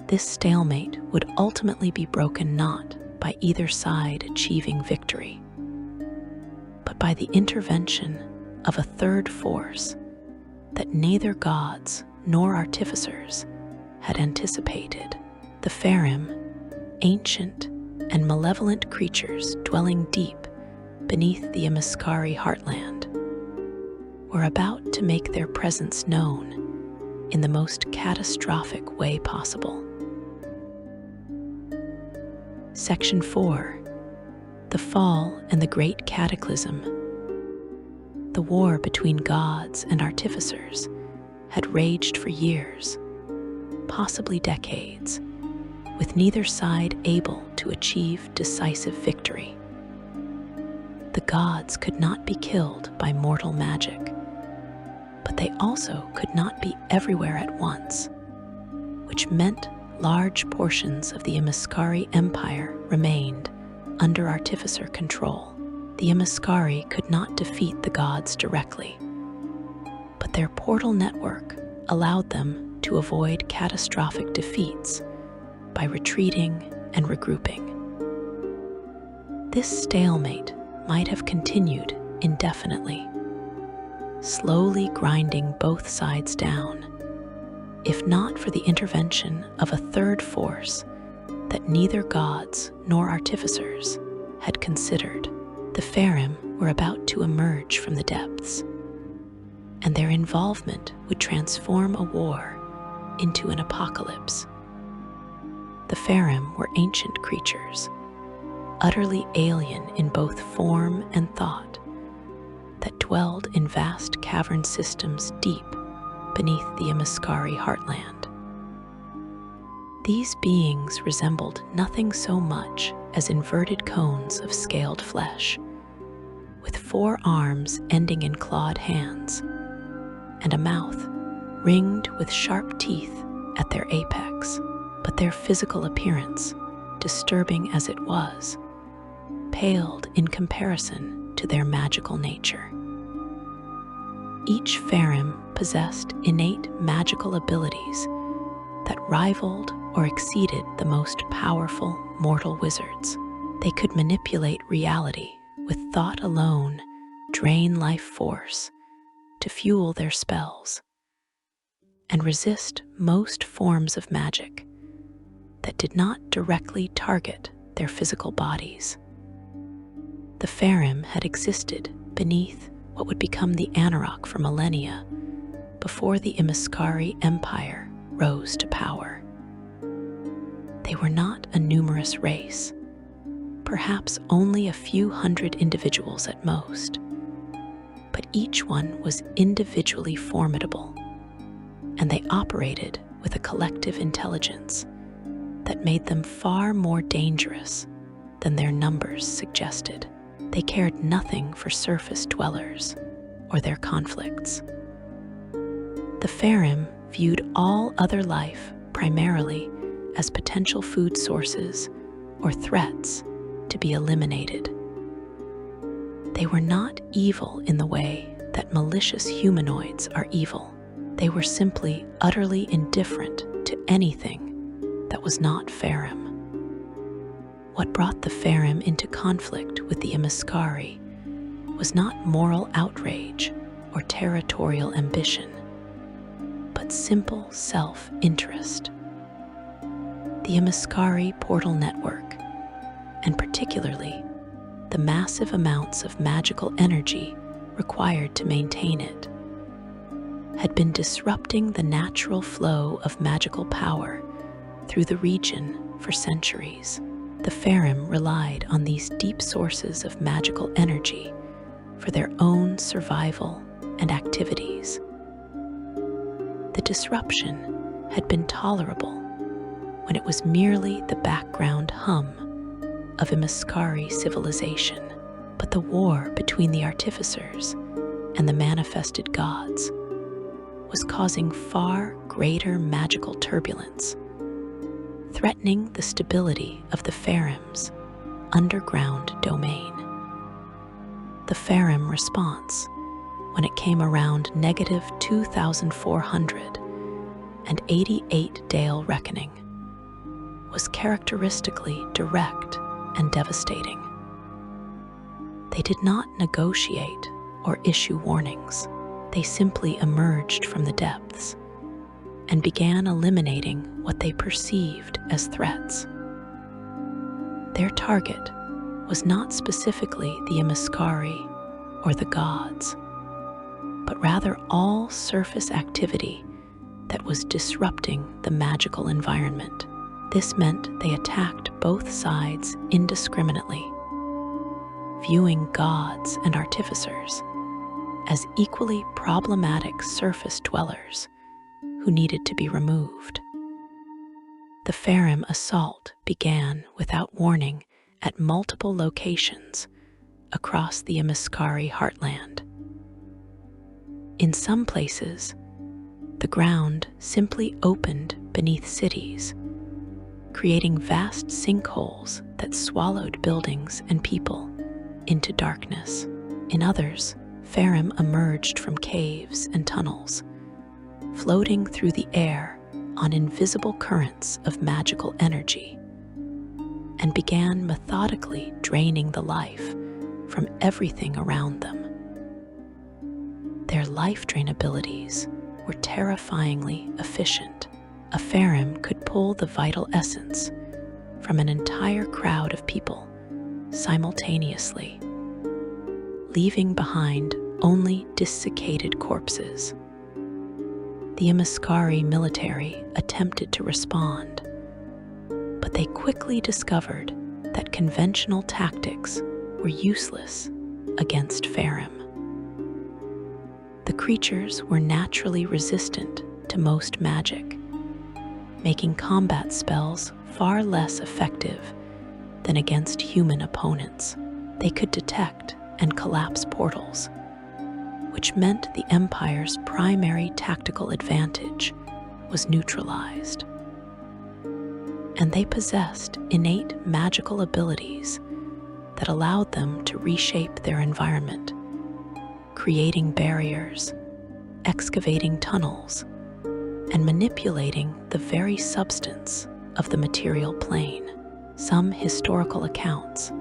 This stalemate would ultimately be broken not by either side achieving victory, but by the intervention of a third force that neither gods nor artificers had anticipated. The Faerim, ancient and malevolent creatures dwelling deep beneath the Imaskari heartland, were about to make their presence known in the most catastrophic way possible. Section 4. The Fall and the Great Cataclysm. The war between gods and artificers had raged for years, possibly decades, with neither side able to achieve decisive victory. The gods could not be killed by mortal magic, but they also could not be everywhere at once, which meant large portions of the Imaskari Empire remained under artificer control. The Imaskari could not defeat the gods directly, but their portal network allowed them to avoid catastrophic defeats by retreating and regrouping. This stalemate might have continued indefinitely, slowly grinding both sides down, if not for the intervention of a third force that neither gods nor artificers had considered. The Farim were about to emerge from the depths, and their involvement would transform a war into an apocalypse. The Farim were ancient creatures, utterly alien in both form and thought, that dwelled in vast cavern systems deep beneath the Imaskari heartland. These beings resembled nothing so much as inverted cones of scaled flesh, with 4 arms ending in clawed hands, and a mouth ringed with sharp teeth at their apex. But their physical appearance, disturbing as it was, paled in comparison to their magical nature. Each Farim possessed innate magical abilities that rivaled or exceeded the most powerful mortal wizards. They could manipulate reality with thought alone, drain life force to fuel their spells, and resist most forms of magic that did not directly target their physical bodies. The Farim had existed beneath what would become the Anarok for millennia before the Imaskari Empire rose to power. They were not a numerous race, perhaps only a few hundred individuals at most, but each one was individually formidable, and they operated with a collective intelligence that made them far more dangerous than their numbers suggested. They cared nothing for surface dwellers or their conflicts. The Farim viewed all other life primarily as potential food sources or threats to be eliminated. They were not evil in the way that malicious humanoids are evil. They were simply utterly indifferent to anything that was not Farim. What brought the Farim into conflict with the Imaskari was not moral outrage or territorial ambition, but simple self-interest. The Imaskari portal network, and particularly the massive amounts of magical energy required to maintain it, had been disrupting the natural flow of magical power through the region for centuries. The Farim relied on these deep sources of magical energy for their own survival and activities. The disruption had been tolerable when it was merely the background hum of Imaskari civilization, but the war between the artificers and the manifested gods was causing far greater magical turbulence, threatening the stability of the Farim's underground domain. The Farim response, when it came around negative 2,488 Dale reckoning, was characteristically direct and devastating. They did not negotiate or issue warnings. They simply emerged from the depths and began eliminating what they perceived as threats. Their target was not specifically the Imaskari or the gods, but rather all surface activity that was disrupting the magical environment. This meant they attacked both sides indiscriminately, viewing gods and artificers as equally problematic surface dwellers who needed to be removed. The Farim assault began without warning at multiple locations across the Imaskari heartland. In some places, the ground simply opened beneath cities, creating vast sinkholes that swallowed buildings and people into darkness. In others, Farim emerged from caves and tunnels, floating through the air on invisible currents of magical energy, and began methodically draining the life from everything around them. Their life drain abilities were terrifyingly efficient. A Farim could pull the vital essence from an entire crowd of people simultaneously, leaving behind only desiccated corpses. The Imaskari military attempted to respond, but they quickly discovered that conventional tactics were useless against Farim. The creatures were naturally resistant to most magic, making combat spells far less effective than against human opponents. They could detect and collapse portals, which meant the Empire's primary tactical advantage was neutralized. And they possessed innate magical abilities that allowed them to reshape their environment, creating barriers, excavating tunnels, and manipulating the very substance of the material plane. Some historical accounts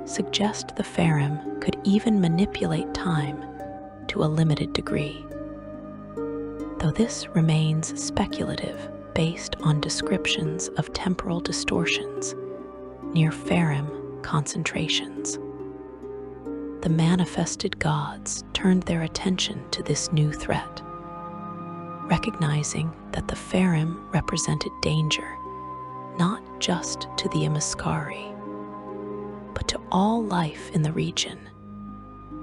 suggest the Farim could even manipulate time to a limited degree, though this remains speculative based on descriptions of temporal distortions near Farim concentrations. The manifested gods turned their attention to this new threat, recognizing that the Farim represented danger not just to the Imaskari, but to all life in the region,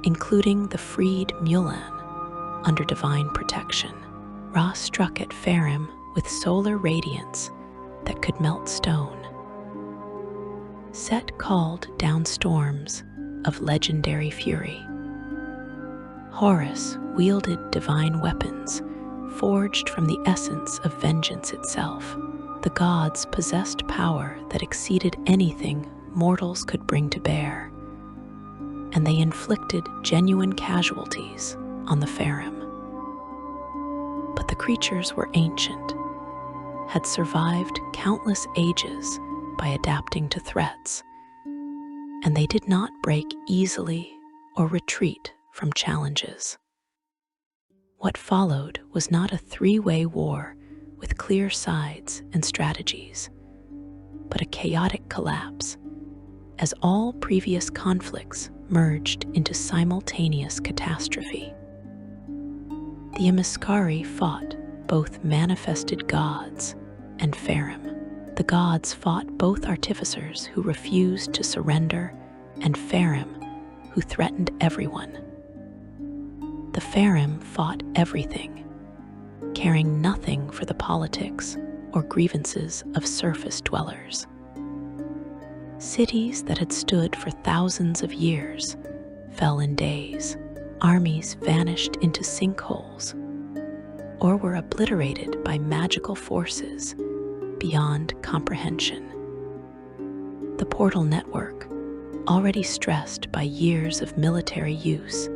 including the freed Mulan under divine protection. Ra struck at Farim with solar radiance that could melt stone. Set called down storms of legendary fury. Horus wielded divine weapons forged from the essence of vengeance itself. The gods possessed power that exceeded anything mortals could bring to bear, and they inflicted genuine casualties on the Farim. But the creatures were ancient, had survived countless ages by adapting to threats, and they did not break easily or retreat from challenges. What followed was not a three-way war with clear sides and strategies, but a chaotic collapse as all previous conflicts merged into simultaneous catastrophe. The Imaskari fought both manifested gods and Farim. The gods fought both artificers who refused to surrender and Farim who threatened everyone. The Farim fought everything, caring nothing for the politics or grievances of surface dwellers. Cities that had stood for thousands of years fell in days. Armies vanished into sinkholes or were obliterated by magical forces beyond comprehension. The portal network, already stressed by years of military use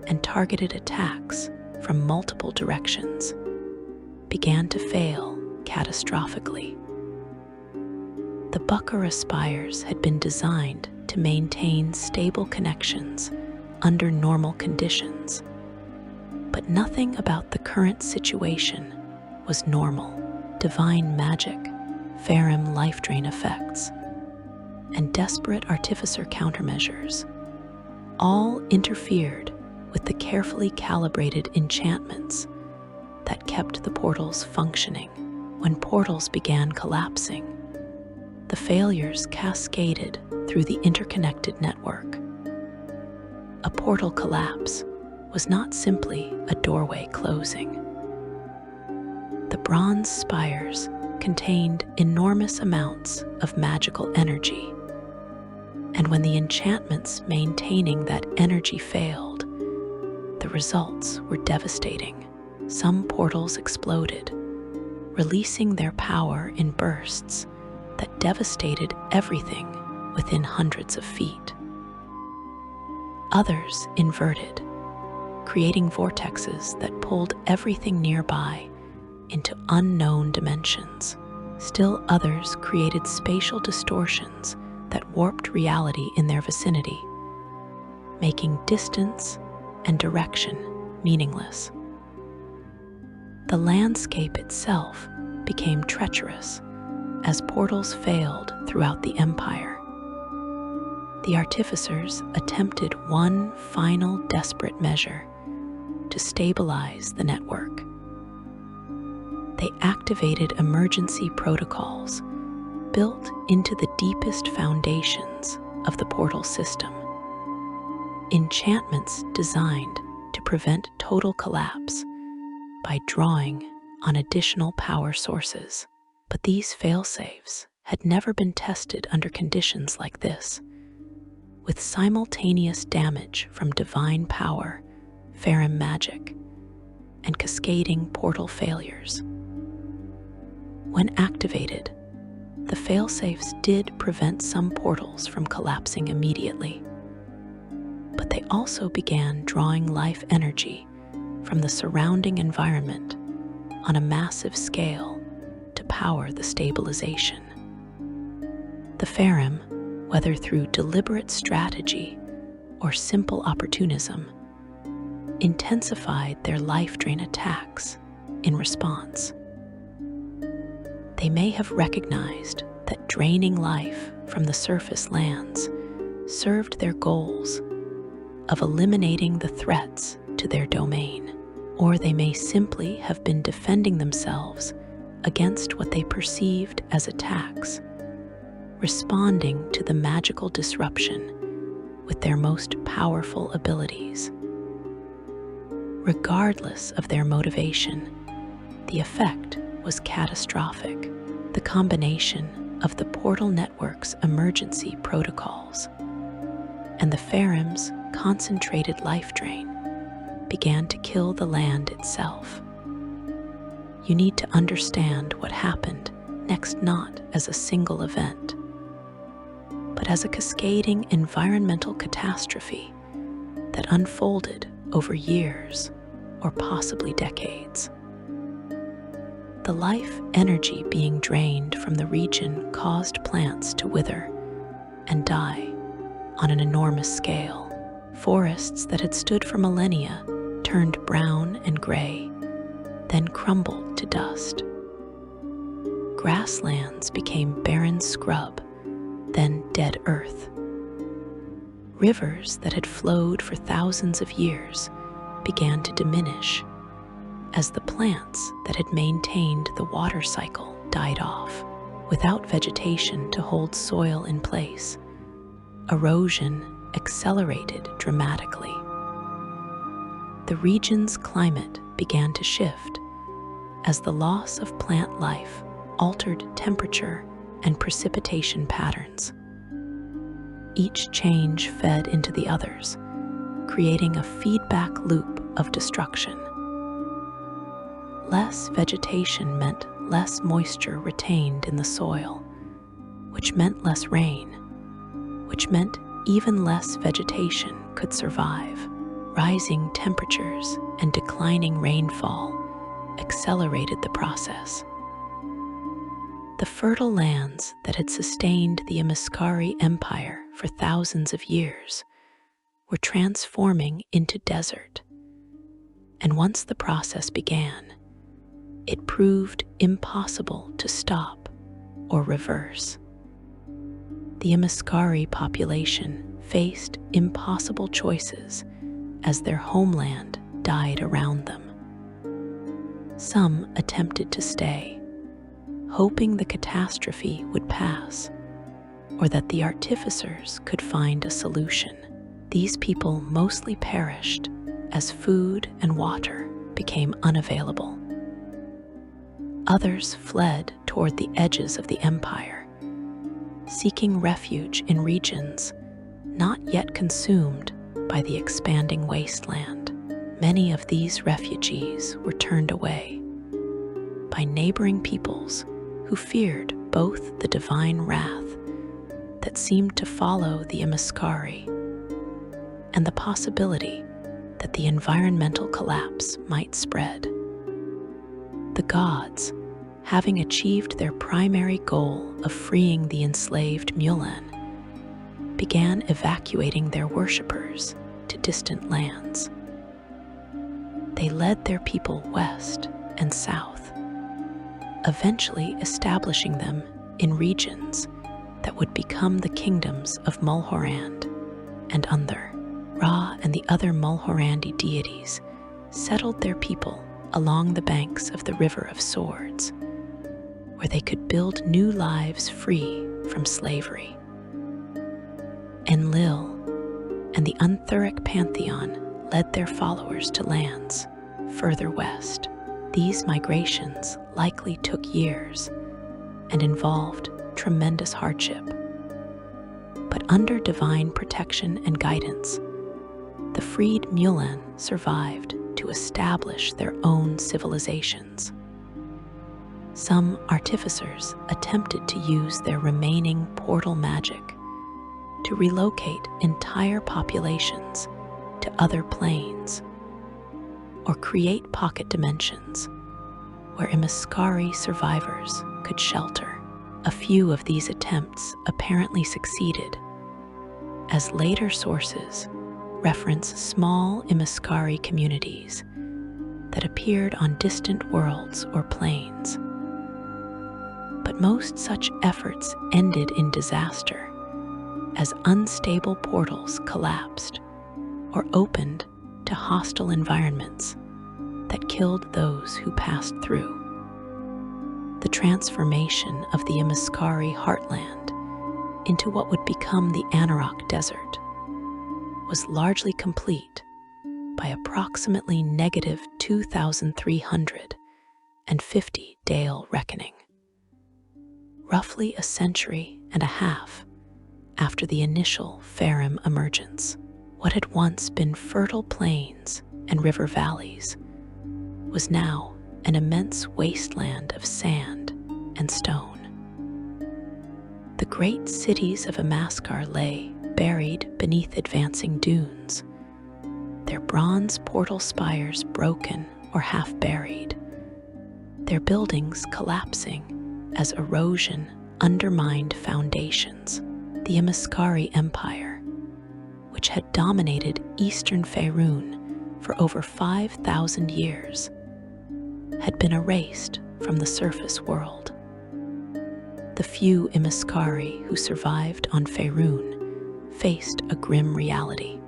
and targeted attacks from multiple directions, began to fail catastrophically. The Bukhara Spires had been designed to maintain stable connections under normal conditions, but nothing about the current situation was normal. Divine magic, Farim life drain effects, and desperate artificer countermeasures all interfered with the carefully calibrated enchantments that kept the portals functioning. When portals began collapsing, the failures cascaded through the interconnected network. A portal collapse was not simply a doorway closing. The bronze spires contained enormous amounts of magical energy, and when the enchantments maintaining that energy failed, the results were devastating. Some portals exploded, releasing their power in bursts that devastated everything within hundreds of feet. Others inverted, creating vortexes that pulled everything nearby into unknown dimensions. Still others created spatial distortions that warped reality in their vicinity, making distance and direction meaningless. The landscape itself became treacherous as portals failed throughout the empire. The artificers attempted one final desperate measure to stabilize the network. They activated emergency protocols built into the deepest foundations of the portal system. Enchantments designed to prevent total collapse by drawing on additional power sources. But these failsafes had never been tested under conditions like this, with simultaneous damage from divine power, Farum magic, and cascading portal failures. When activated, the failsafes did prevent some portals from collapsing immediately, but they also began drawing life energy from the surrounding environment on a massive scale to power the stabilization. The Farum, whether through deliberate strategy or simple opportunism, intensified their life drain attacks in response. They may have recognized that draining life from the surface lands served their goals of eliminating the threats to their domain, or they may simply have been defending themselves against what they perceived as attacks, responding to the magical disruption with their most powerful abilities. Regardless of their motivation, the effect was catastrophic. The combination of the portal network's emergency protocols and the Farum's concentrated life drain began to kill the land itself. You need to understand what happened next not as a single event, but as a cascading environmental catastrophe that unfolded over years or possibly decades. The life energy being drained from the region caused plants to wither and die on an enormous scale. Forests that had stood for millennia turned brown and gray, then crumbled to dust. Grasslands became barren scrub, then dead earth. Rivers that had flowed for thousands of years began to diminish as the plants that had maintained the water cycle died off. Without vegetation to hold soil in place, erosion accelerated dramatically. The region's climate began to shift as the loss of plant life altered temperature and precipitation patterns. Each change fed into the others, creating a feedback loop of destruction. Less vegetation meant less moisture retained in the soil, which meant less rain, which meant even less vegetation could survive. Rising temperatures and declining rainfall accelerated the process. The fertile lands that had sustained the Imaskari Empire for thousands of years were transforming into desert. And once the process began, it proved impossible to stop or reverse. The Imaskari population faced impossible choices as their homeland died around them. Some attempted to stay, hoping the catastrophe would pass, or that the artificers could find a solution. These people mostly perished as food and water became unavailable. Others fled toward the edges of the empire, seeking refuge in regions not yet consumed by the expanding wasteland. Many of these refugees were turned away by neighboring peoples who feared both the divine wrath that seemed to follow the Imaskari and the possibility that the environmental collapse might spread. The gods, having achieved their primary goal of freeing the enslaved Mulan, began evacuating their worshippers to distant lands. They led their people west and south, eventually establishing them in regions that would become the kingdoms of Mulhorand and Undhr. Ra and the other Mulhorandi deities settled their people along the banks of the River of Swords, where they could build new lives free from slavery. Enlil and the Unthuric pantheon led their followers to lands further west. These migrations likely took years and involved tremendous hardship. But under divine protection and guidance, the freed Mulan survived to establish their own civilizations. Some artificers attempted to use their remaining portal magic to relocate entire populations to other planes, or create pocket dimensions where Imaskari survivors could shelter. A few of these attempts apparently succeeded, as later sources reference small Imaskari communities that appeared on distant worlds or planes. But most such efforts ended in disaster, as unstable portals collapsed or opened to hostile environments that killed those who passed through. The transformation of the Imaskari heartland into what would become the Anauroch Desert was largely complete by approximately negative 2,350 Dale reckoning, roughly a century and a half after the initial Farim emergence. What had once been fertile plains and river valleys was now an immense wasteland of sand and stone. The great cities of Imaskar lay buried beneath advancing dunes, their bronze portal spires broken or half buried, their buildings collapsing as erosion undermined foundations. The Imaskari Empire, which had dominated eastern Faerun for over 5,000 years, had been erased from the surface world. The few Imaskari who survived on Faerun faced a grim reality.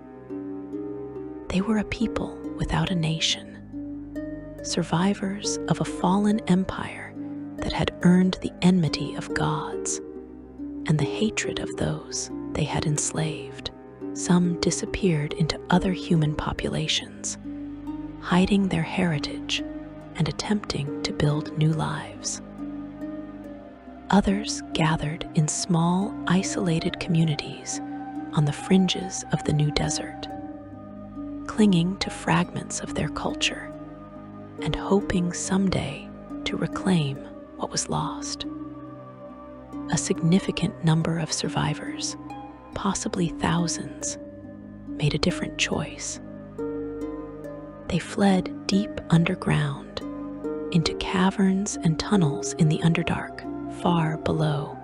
They were a people without a nation, survivors of a fallen empire that had earned the enmity of gods and the hatred of those they had enslaved. Some disappeared into other human populations, hiding their heritage and attempting to build new lives. Others gathered in small, isolated communities on the fringes of the new desert, clinging to fragments of their culture and hoping someday to reclaim what was lost. A significant number of survivors, possibly thousands, made a different choice. They fled deep underground into caverns and tunnels in the Underdark, far below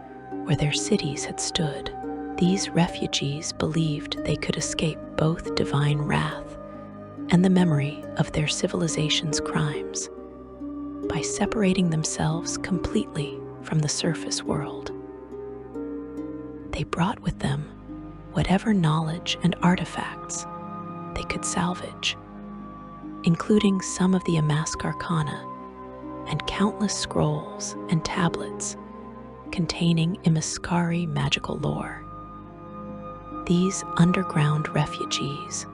where their cities had stood. These refugees believed they could escape both divine wrath and the memory of their civilization's crimes by separating themselves completely from the surface world. They brought with them whatever knowledge and artifacts they could salvage, including some of the Imaskari and countless scrolls and tablets containing Imaskari magical lore. These underground refugees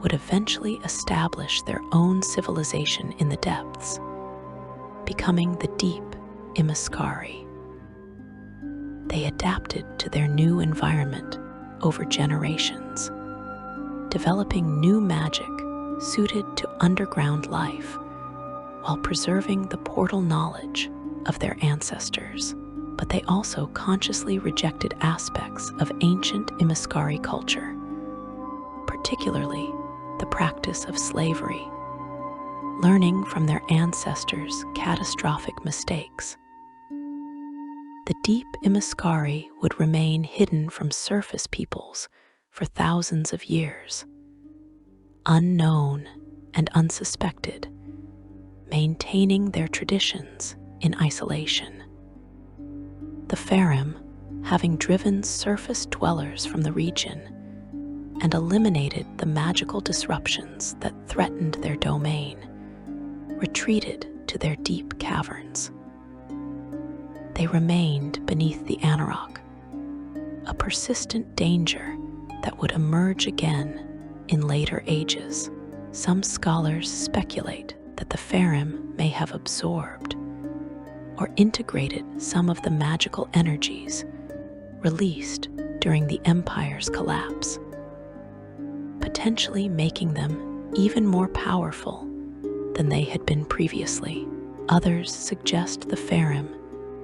would eventually establish their own civilization in the depths, becoming the deep Imaskari. They adapted to their new environment over generations, developing new magic suited to underground life while preserving the portal knowledge of their ancestors. But they also consciously rejected aspects of ancient Imaskari culture, particularly the practice of slavery, learning from their ancestors' catastrophic mistakes. The deep Imaskari would remain hidden from surface peoples for thousands of years, unknown and unsuspected, maintaining their traditions in isolation. The Farim, having driven surface dwellers from the region and eliminated the magical disruptions that threatened their domain, retreated to their deep caverns. They remained beneath the Anarok, a persistent danger that would emerge again in later ages. Some scholars speculate that the Farim may have absorbed or integrated some of the magical energies released during the Empire's collapse, potentially making them even more powerful than they had been previously. Others suggest the Farim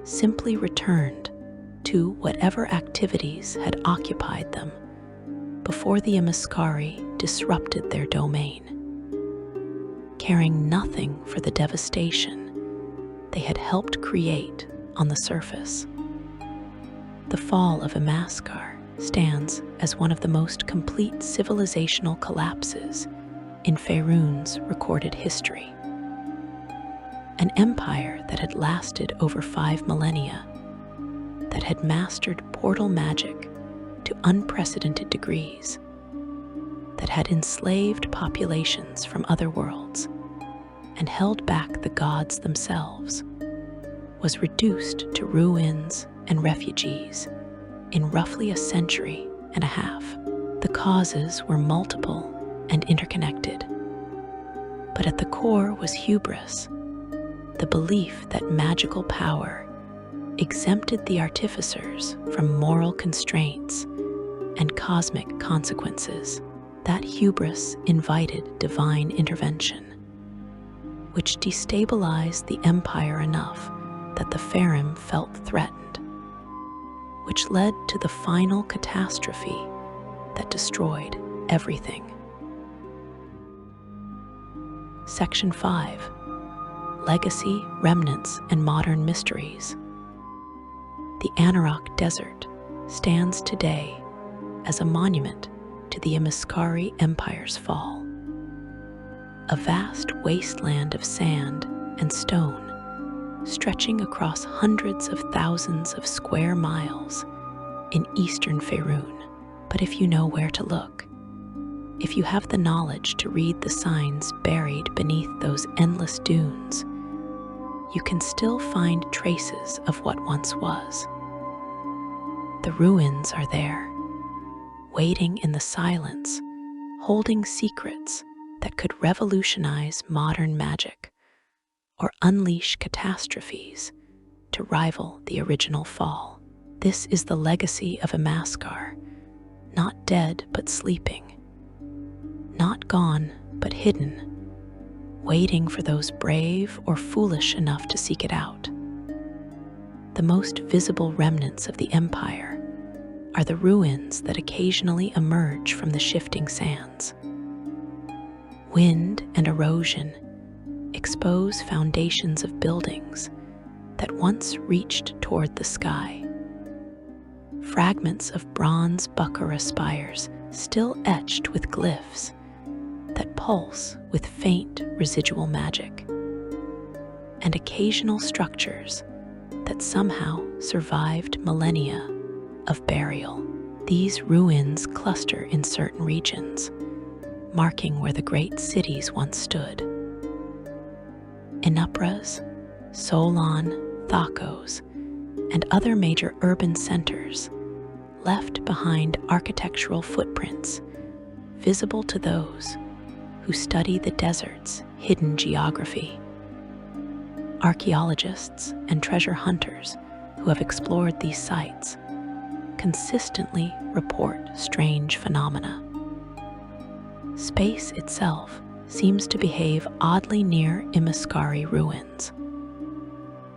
simply returned to whatever activities had occupied them before the Imaskari disrupted their domain, caring nothing for the devastation they had helped create on the surface. The fall of Imaskari stands as one of the most complete civilizational collapses in Faerun's recorded history. An empire that had lasted over 5 millennia, that had mastered portal magic to unprecedented degrees, that had enslaved populations from other worlds and held back the gods themselves, was reduced to ruins and refugees in roughly a century and a half. The causes were multiple and interconnected, but at the core was hubris, the belief that magical power exempted the artificers from moral constraints and cosmic consequences. That hubris invited divine intervention, which destabilized the empire enough that the Farim felt threatened, which led to the final catastrophe that destroyed everything. Section 5. Legacy, Remnants, and Modern Mysteries. The Anarok Desert stands today as a monument to the Imaskari Empire's fall. A vast wasteland of sand and stone stretching across hundreds of thousands of square miles in eastern Faerun. But if you know where to look, if you have the knowledge to read the signs buried beneath those endless dunes, you can still find traces of what once was. The ruins are there, waiting in the silence, holding secrets that could revolutionize modern magic or unleash catastrophes to rival the original fall. This is the legacy of Imaskari, not dead but sleeping, not gone but hidden, waiting for those brave or foolish enough to seek it out. The most visible remnants of the empire are the ruins that occasionally emerge from the shifting sands. Wind and erosion expose foundations of buildings that once reached toward the sky. Fragments of bronze Bukhara spires still etched with glyphs that pulse with faint residual magic, and occasional structures that somehow survived millennia of burial. These ruins cluster in certain regions, marking where the great cities once stood. Inupras, Solon, Thakos, and other major urban centers left behind architectural footprints visible to those who study the desert's hidden geography. Archaeologists and treasure hunters who have explored these sites consistently report strange phenomena. Space itself seems to behave oddly near Imaskari ruins.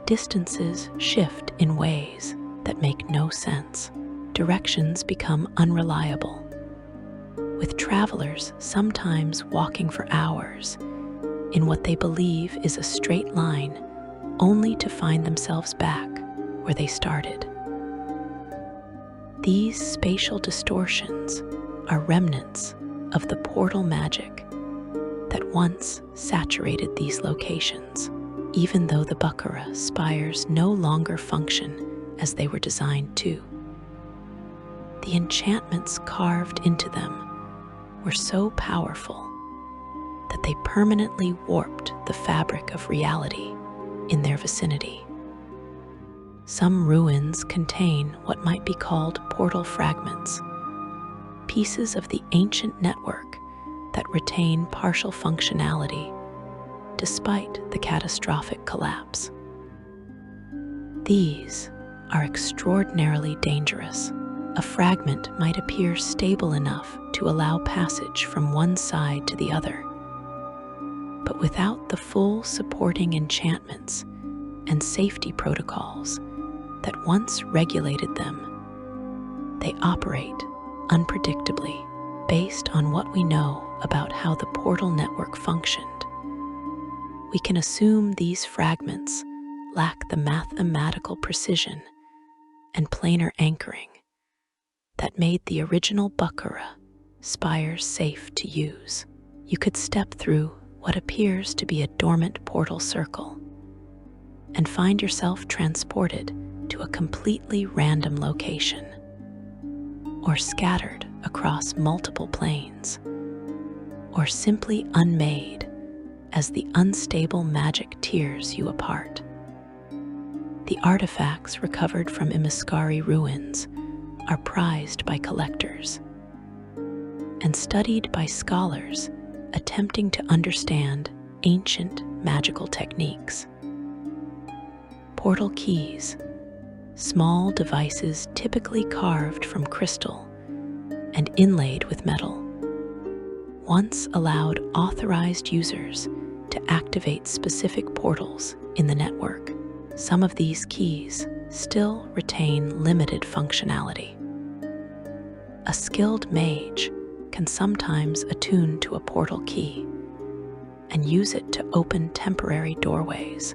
Distances shift in ways that make no sense. Directions become unreliable, with travelers sometimes walking for hours in what they believe is a straight line, only to find themselves back where they started. These spatial distortions are remnants of the portal magic that once saturated these locations, even though the Bukhara Spires no longer function as they were designed to. The enchantments carved into them were so powerful that they permanently warped the fabric of reality in their vicinity. Some ruins contain what might be called portal fragments, pieces of the ancient network that retain partial functionality despite the catastrophic collapse. These are extraordinarily dangerous. A fragment might appear stable enough to allow passage from one side to the other, but without the full supporting enchantments and safety protocols that once regulated them, they operate unpredictably. Based on what we know about how the portal network functioned, we can assume these fragments lack the mathematical precision and planar anchoring that made the original Bukhara Spires safe to use. You could step through what appears to be a dormant portal circle and find yourself transported to a completely random location, or scattered across multiple planes, or simply unmade as the unstable magic tears you apart. The artifacts recovered from Imaskari ruins are prized by collectors and studied by scholars attempting to understand ancient magical techniques. Portal keys, small devices typically carved from crystal and inlaid with metal, once allowed authorized users to activate specific portals in the network. Some of these keys still retain limited functionality. A skilled mage can sometimes attune to a portal key and use it to open temporary doorways,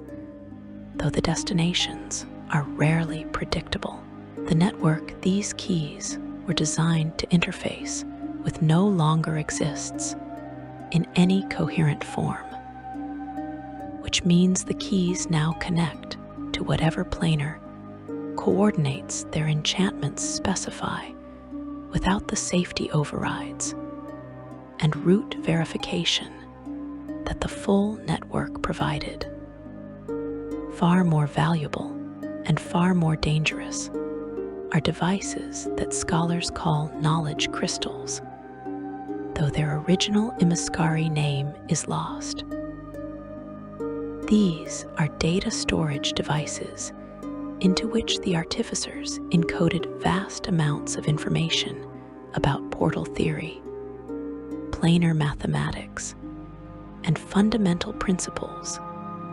though the destinations are rarely predictable. The network these keys were designed to interface with no longer exists in any coherent form, which means the keys now connect to whatever planar coordinates their enchantments specify without the safety overrides and root verification that the full network provided. Far more valuable and far more dangerous are devices that scholars call knowledge crystals, though their original Imaskari name is lost. These are data storage devices into which the artificers encoded vast amounts of information about portal theory, planar mathematics, and fundamental principles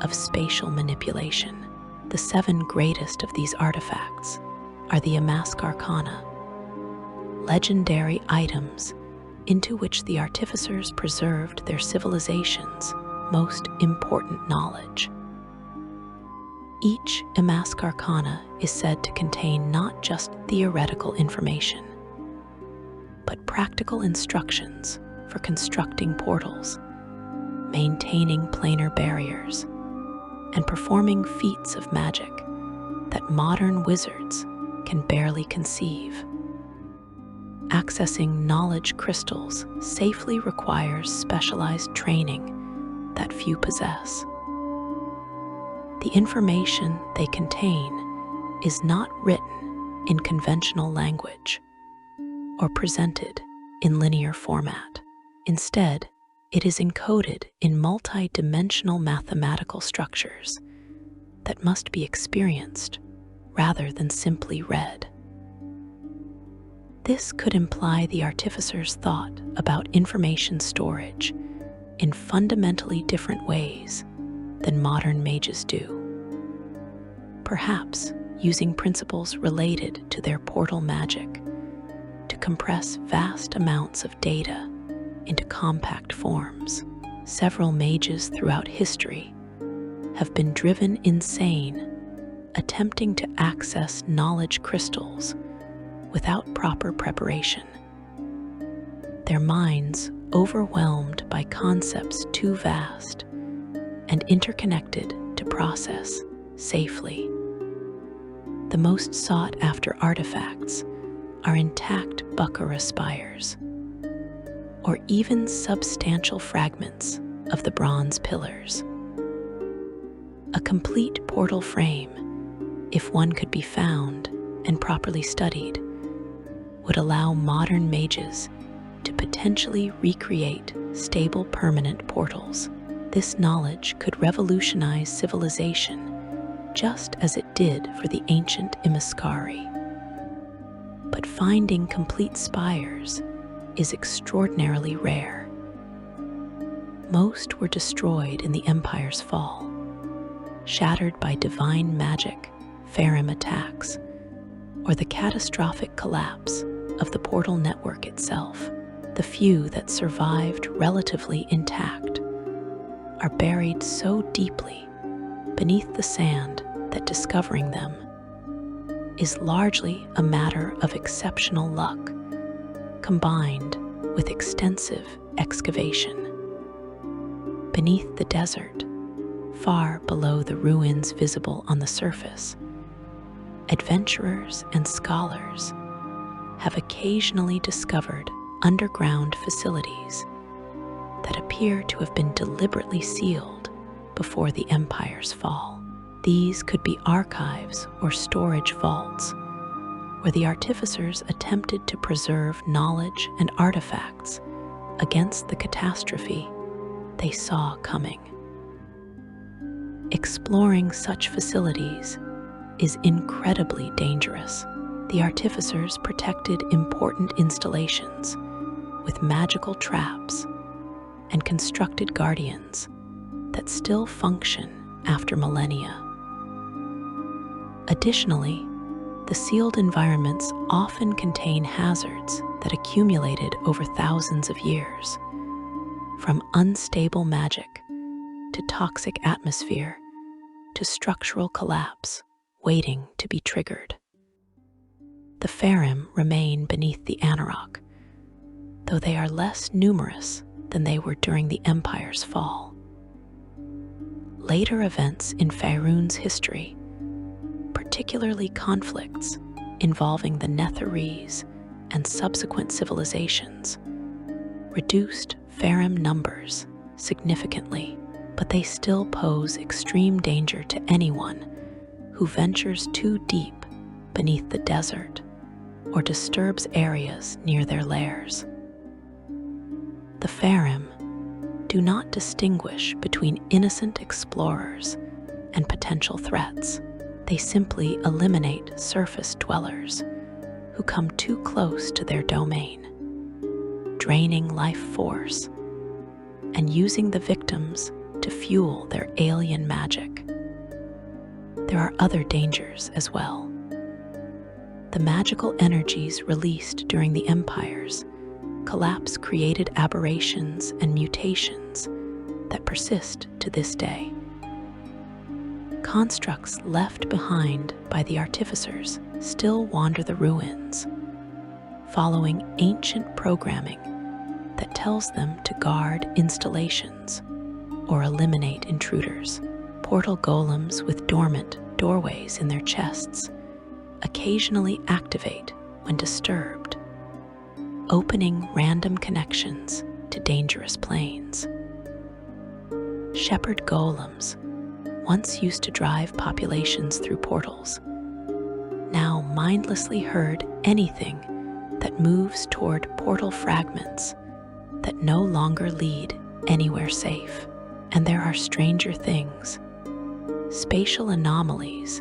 of spatial manipulation. The 7 greatest of these artifacts are the Imaskari Empire, legendary items into which the artificers preserved their civilization's most important knowledge. Each Imaskari Empire is said to contain not just theoretical information, but practical instructions for constructing portals, maintaining planar barriers, and performing feats of magic that modern wizards can barely conceive. accessing knowledge crystals safely requires specialized training that few possess. The information they contain is not written in conventional language or presented in linear format. Instead, it is encoded in multi-dimensional mathematical structures that must be experienced rather than simply read. This could imply the artificers thought about information storage in fundamentally different ways than modern mages do, perhaps using principles related to their portal magic to compress vast amounts of data into compact forms. Several mages throughout history have been driven insane attempting to access knowledge crystals without proper preparation. Their minds overwhelmed by concepts too vast and interconnected to process safely. The most sought-after artifacts are intact Bukhara Spires, or even substantial fragments of the bronze pillars. A complete portal frame, if one could be found and properly studied, would allow modern mages to potentially recreate stable permanent portals. This knowledge could revolutionize civilization just as it did for the ancient Imaskari. But finding complete spires is extraordinarily rare. Most were destroyed in the Empire's fall, shattered by divine magic, Farim attacks, or the catastrophic collapse of the portal network itself. The few that survived relatively intact are buried so deeply beneath the sand that discovering them is largely a matter of exceptional luck, combined with extensive excavation. Beneath the desert, far below the ruins visible on the surface, adventurers and scholars have occasionally discovered underground facilities that appear to have been deliberately sealed before the Empire's fall. These could be archives or storage vaults where the artificers attempted to preserve knowledge and artifacts against the catastrophe they saw coming. Exploring such facilities is incredibly dangerous. The artificers protected important installations with magical traps and constructed guardians that still function after millennia. Additionally, the sealed environments often contain hazards that accumulated over thousands of years, from unstable magic to toxic atmosphere to structural collapse waiting to be triggered. The Farim remain beneath the Anarok, though they are less numerous than they were during the Empire's fall. Later events in Faerun's history, particularly conflicts involving the Netheril and subsequent civilizations, reduced Farim numbers significantly, but they still pose extreme danger to anyone who ventures too deep beneath the desert or disturbs areas near their lairs. The Farim do not distinguish between innocent explorers and potential threats. They simply eliminate surface dwellers who come too close to their domain, draining life force and using the victims to fuel their alien magic. There are other dangers as well. The magical energies released during the Empire's collapse created aberrations and mutations that persist to this day. Constructs left behind by the artificers still wander the ruins, following ancient programming that tells them to guard installations or eliminate intruders. Portal golems with dormant doorways in their chests occasionally activate when disturbed, opening random connections to dangerous planes. Shepherd golems, once used to drive populations through portals, now mindlessly herd anything that moves toward portal fragments that no longer lead anywhere safe. And there are stranger things, spatial anomalies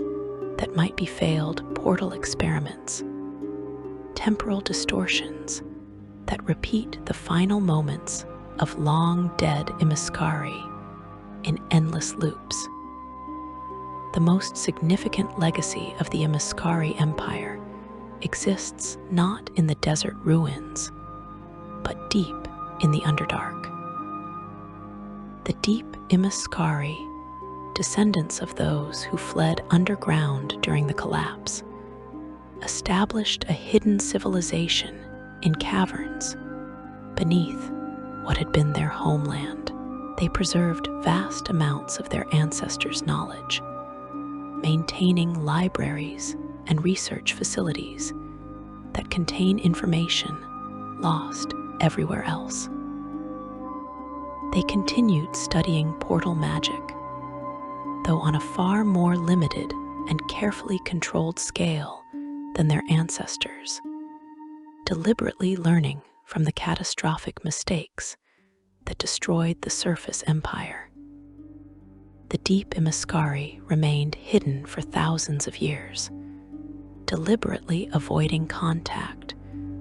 that might be failed portal experiments, temporal distortions that repeat the final moments of long-dead Imaskari in endless loops. The most significant legacy of the Imaskari Empire exists not in the desert ruins, but deep in the Underdark. The deep Imaskari, descendants of those who fled underground during the collapse, established a hidden civilization in caverns beneath what had been their homeland. They preserved vast amounts of their ancestors' knowledge, maintaining libraries and research facilities that contain information lost everywhere else. They continued studying portal magic, though on a far more limited and carefully controlled scale than their ancestors, deliberately learning from the catastrophic mistakes that destroyed the surface empire. The deep Imaskari remained hidden for thousands of years, deliberately avoiding contact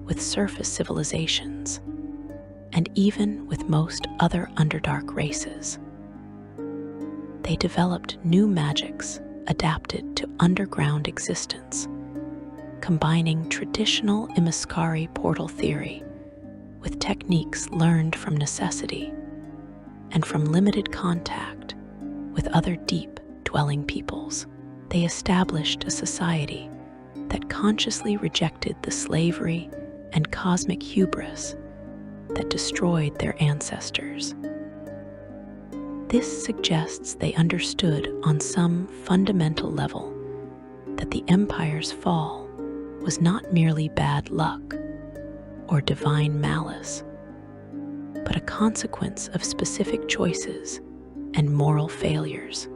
with surface civilizations and even with most other Underdark races. They developed new magics adapted to underground existence, combining traditional Imaskari portal theory with techniques learned from necessity and from limited contact with other deep-dwelling peoples. They established a society that consciously rejected the slavery and cosmic hubris that destroyed their ancestors. This suggests they understood on some fundamental level that the empire's fall was not merely bad luck or divine malice, but a consequence of specific choices and moral failures.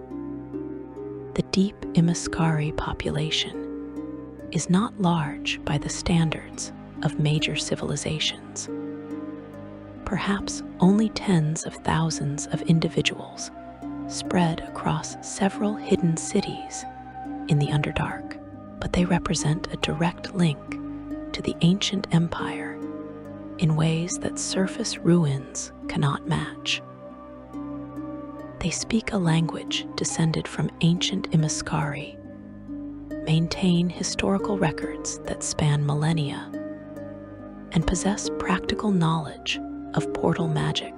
The deep Imaskari population is not large by the standards of major civilizations. Perhaps only tens of thousands of individuals spread across several hidden cities in the Underdark, but they represent a direct link to the ancient empire in ways that surface ruins cannot match. They speak a language descended from ancient Imaskari, maintain historical records that span millennia, and possess practical knowledge of portal magic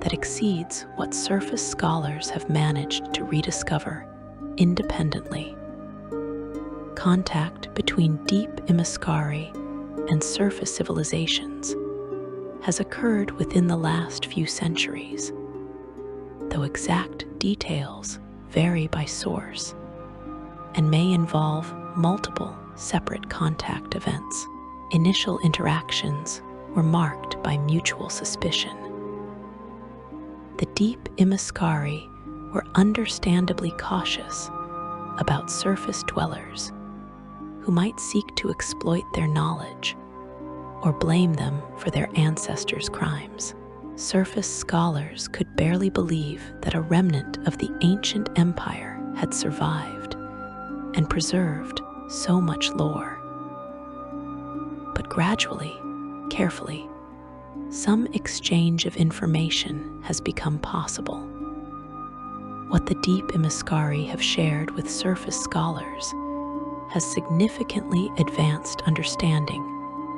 that exceeds what surface scholars have managed to rediscover independently. Contact between deep Imaskari and surface civilizations has occurred within the last few centuries, though exact details vary by source and may involve multiple separate contact events. Initial interactions were marked by mutual suspicion. The deep Imaskari were understandably cautious about surface dwellers who might seek to exploit their knowledge or blame them for their ancestors' crimes. Surface scholars could barely believe that a remnant of the ancient empire had survived and preserved so much lore. But gradually, carefully, some exchange of information has become possible. What the deep Imaskari have shared with surface scholars has significantly advanced understanding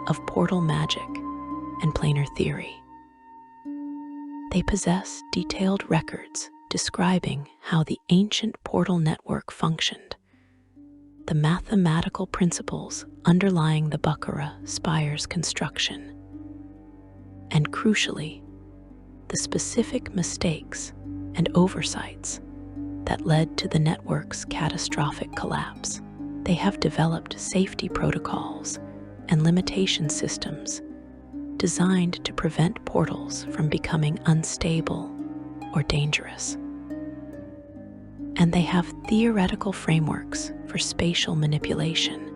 of portal magic and planar theory. They possess detailed records describing how the ancient portal network functioned, the mathematical principles underlying the Bukhara Spires construction, and crucially, the specific mistakes and oversights that led to the network's catastrophic collapse. They have developed safety protocols and limitation systems designed to prevent portals from becoming unstable or dangerous. And they have theoretical frameworks for spatial manipulation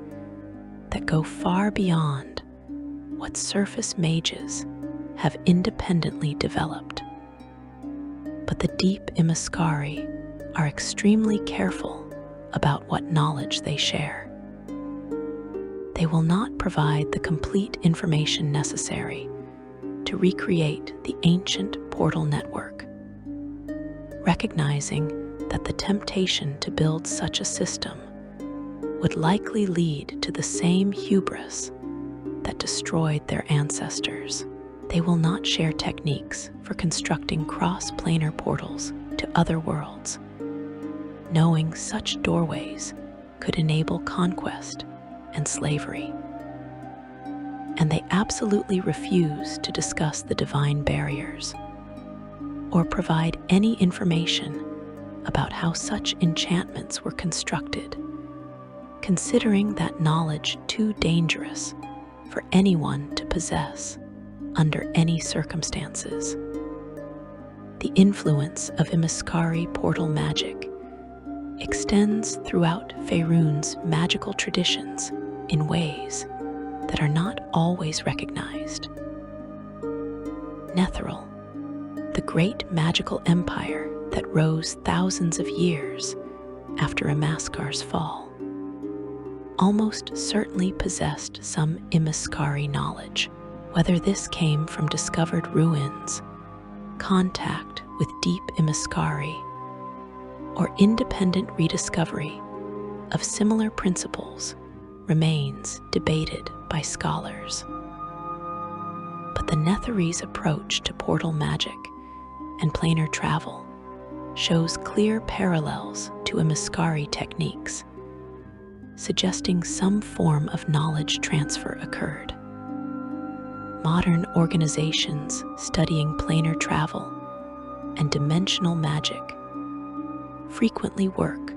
that go far beyond what surface mages have independently developed. But the deep Imaskari are extremely careful about what knowledge they share. They will not provide the complete information necessary to recreate the ancient portal network, recognizing that the temptation to build such a system would likely lead to the same hubris that destroyed their ancestors. They will not share techniques for constructing cross-planar portals to other worlds, knowing such doorways could enable conquest and slavery. And they absolutely refuse to discuss the divine barriers or provide any information about how such enchantments were constructed, considering that knowledge too dangerous for anyone to possess under any circumstances. The influence of Imaskari portal magic extends throughout Faerun's magical traditions in ways that are not always recognized. Netheril, the great magical empire that rose thousands of years after Imaskar's fall, almost certainly possessed some Imaskari knowledge, whether this came from discovered ruins, contact with deep Imaskari, or independent rediscovery of similar principles remains debated by scholars. But the Netherese approach to portal magic and planar travel shows clear parallels to Imaskari techniques, suggesting some form of knowledge transfer occurred. Modern organizations studying planar travel and dimensional magic frequently work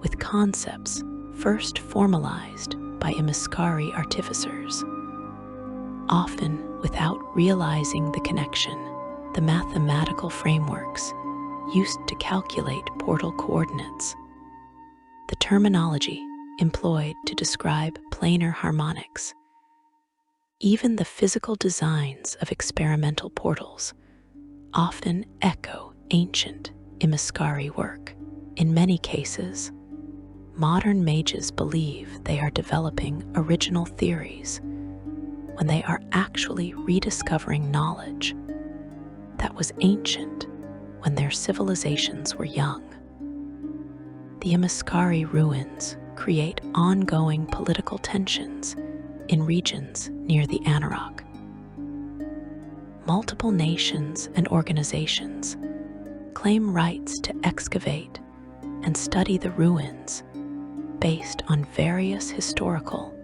with concepts first formalized by Imaskari artificers, often without realizing the connection. The mathematical frameworks used to calculate portal coordinates, the terminology employed to describe planar harmonics, even the physical designs of experimental portals often echo ancient Imaskari work. In many cases, modern mages believe they are developing original theories when they are actually rediscovering knowledge that was ancient when their civilizations were young. The Imaskari ruins create ongoing political tensions in regions near the Anarok. Multiple nations and organizations claim rights to excavate and study the ruins based on various historical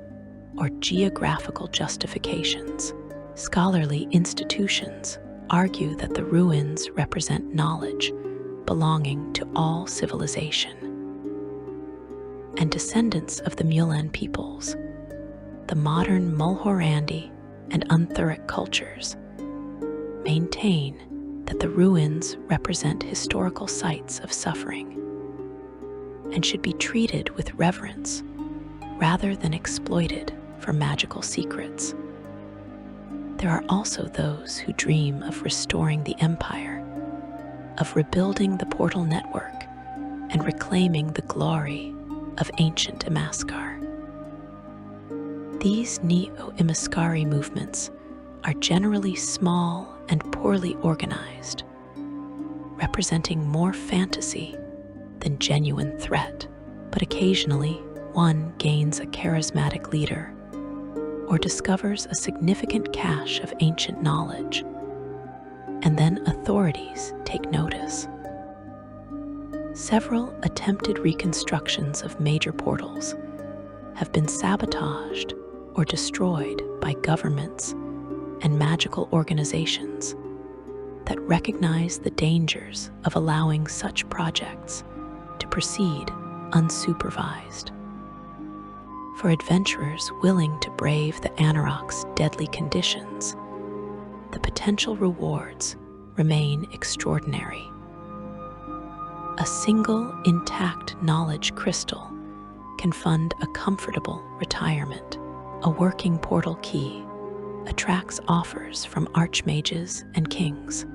or geographical justifications. Scholarly institutions argue that the ruins represent knowledge belonging to all civilization. And descendants of the Mulan peoples, the modern Mulhorandi and Unthuric cultures, maintain that the ruins represent historical sites of suffering and should be treated with reverence rather than exploited for magical secrets. There are also those who dream of restoring the empire, of rebuilding the portal network, and reclaiming the glory of ancient Imaskar. These neo-Imaskari movements are generally small and poorly organized, representing more fantasy than genuine threat, but occasionally one gains a charismatic leader or discovers a significant cache of ancient knowledge, and then authorities take notice. Several attempted reconstructions of major portals have been sabotaged or destroyed by governments and magical organizations that recognize the dangers of allowing such projects to proceed unsupervised. For adventurers willing to brave the Anarok's deadly conditions, the potential rewards remain extraordinary. A single intact knowledge crystal can fund a comfortable retirement. A working portal key attracts offers from archmages and kings.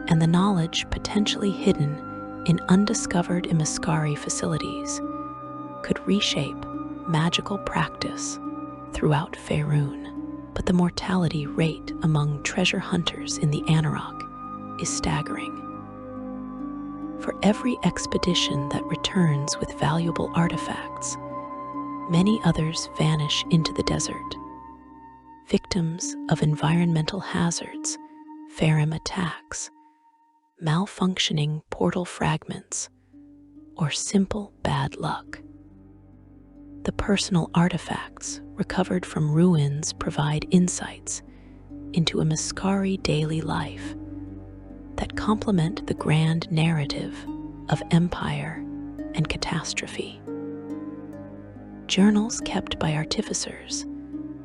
And the knowledge potentially hidden in undiscovered Imaskari facilities could reshape magical practice throughout Faerun. But the mortality rate among treasure hunters in the Anarok is staggering. For every expedition that returns with valuable artifacts, many others vanish into the desert, victims of environmental hazards, Faerun attacks, malfunctioning portal fragments, or simple bad luck. The personal artifacts recovered from ruins provide insights into Imaskari daily life that complement the grand narrative of empire and catastrophe. Journals kept by artificers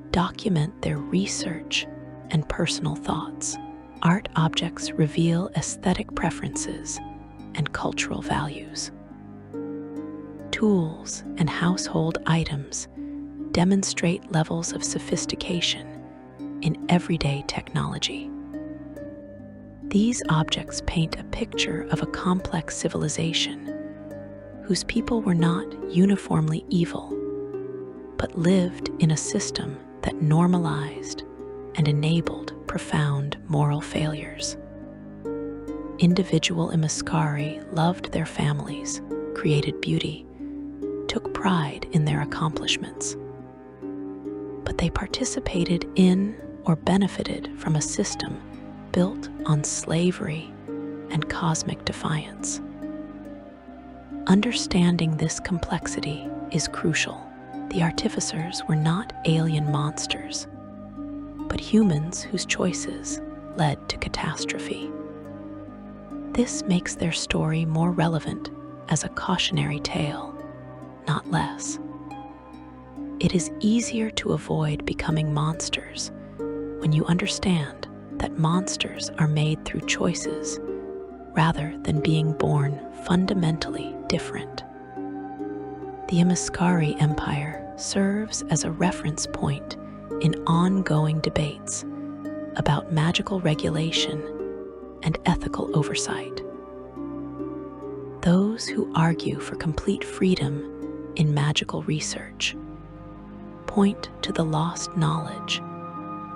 document their research and personal thoughts. Art objects reveal aesthetic preferences and cultural values. Tools and household items demonstrate levels of sophistication in everyday technology. These objects paint a picture of a complex civilization whose people were not uniformly evil, but lived in a system that normalized and enabled profound moral failures. Individual Imaskari loved their families, created beauty, took pride in their accomplishments, but they participated in or benefited from a system built on slavery and cosmic defiance. Understanding this complexity is crucial. The artificers were not alien monsters, but humans whose choices led to catastrophe. This makes their story more relevant as a cautionary tale, not less. It is easier to avoid becoming monsters when you understand that monsters are made through choices rather than being born fundamentally different. The Imaskari Empire serves as a reference point in ongoing debates about magical regulation and ethical oversight. Those who argue for complete freedom in magical research point to the lost knowledge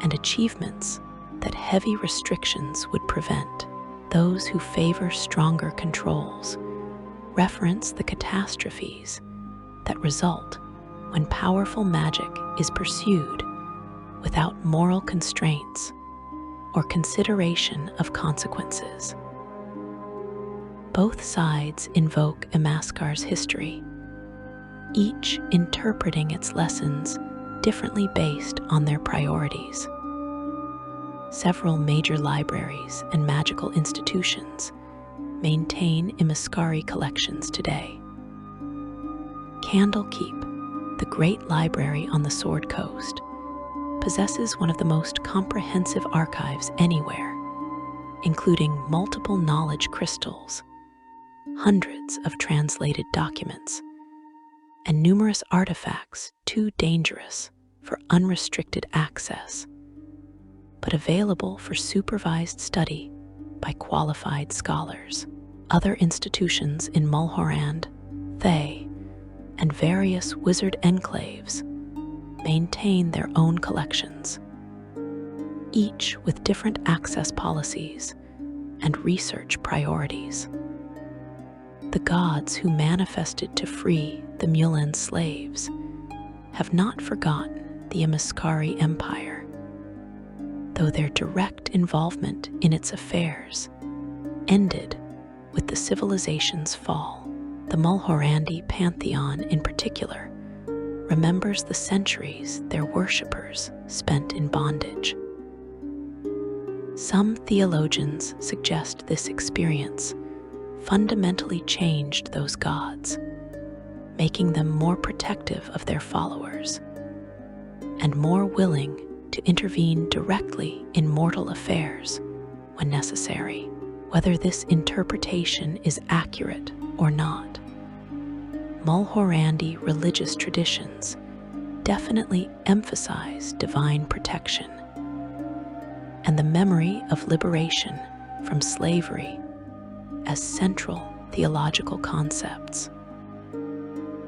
and achievements that heavy restrictions would prevent. Those who favor stronger controls reference the catastrophes that result when powerful magic is pursued without moral constraints or consideration of consequences. Both sides invoke Imaskar's history, each interpreting its lessons differently based on their priorities. Several major libraries and magical institutions maintain Imaskari collections today. Candlekeep, the great library on the Sword Coast, possesses one of the most comprehensive archives anywhere, including multiple knowledge crystals, hundreds of translated documents, and numerous artifacts too dangerous for unrestricted access, but available for supervised study by qualified scholars. Other institutions in Mulhorand, Thay, and various wizard enclaves maintain their own collections, each with different access policies and research priorities. The gods who manifested to free the Mulan slaves have not forgotten the Imaskari Empire, though their direct involvement in its affairs ended with the civilization's fall. The Mulhorandi pantheon in particular remembers the centuries their worshippers spent in bondage. Some theologians suggest this experience fundamentally changed those gods, making them more protective of their followers and more willing to intervene directly in mortal affairs when necessary, whether this interpretation is accurate or not. Mulhorandi religious traditions definitely emphasize divine protection and the memory of liberation from slavery as central theological concepts.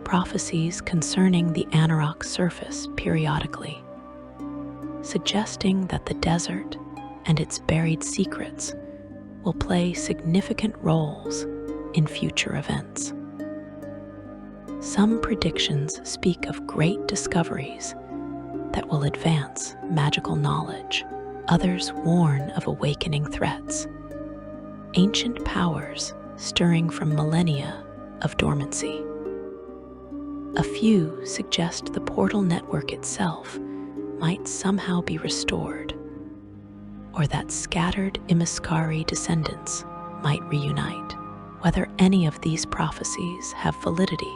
Prophecies concerning the Amarok surface periodically, suggesting that the desert and its buried secrets will play significant roles in future events. Some predictions speak of great discoveries that will advance magical knowledge. Others warn of awakening threats, ancient powers stirring from millennia of dormancy. A few suggest the portal network itself might somehow be restored, or that scattered Imaskari descendants might reunite. Whether any of these prophecies have validity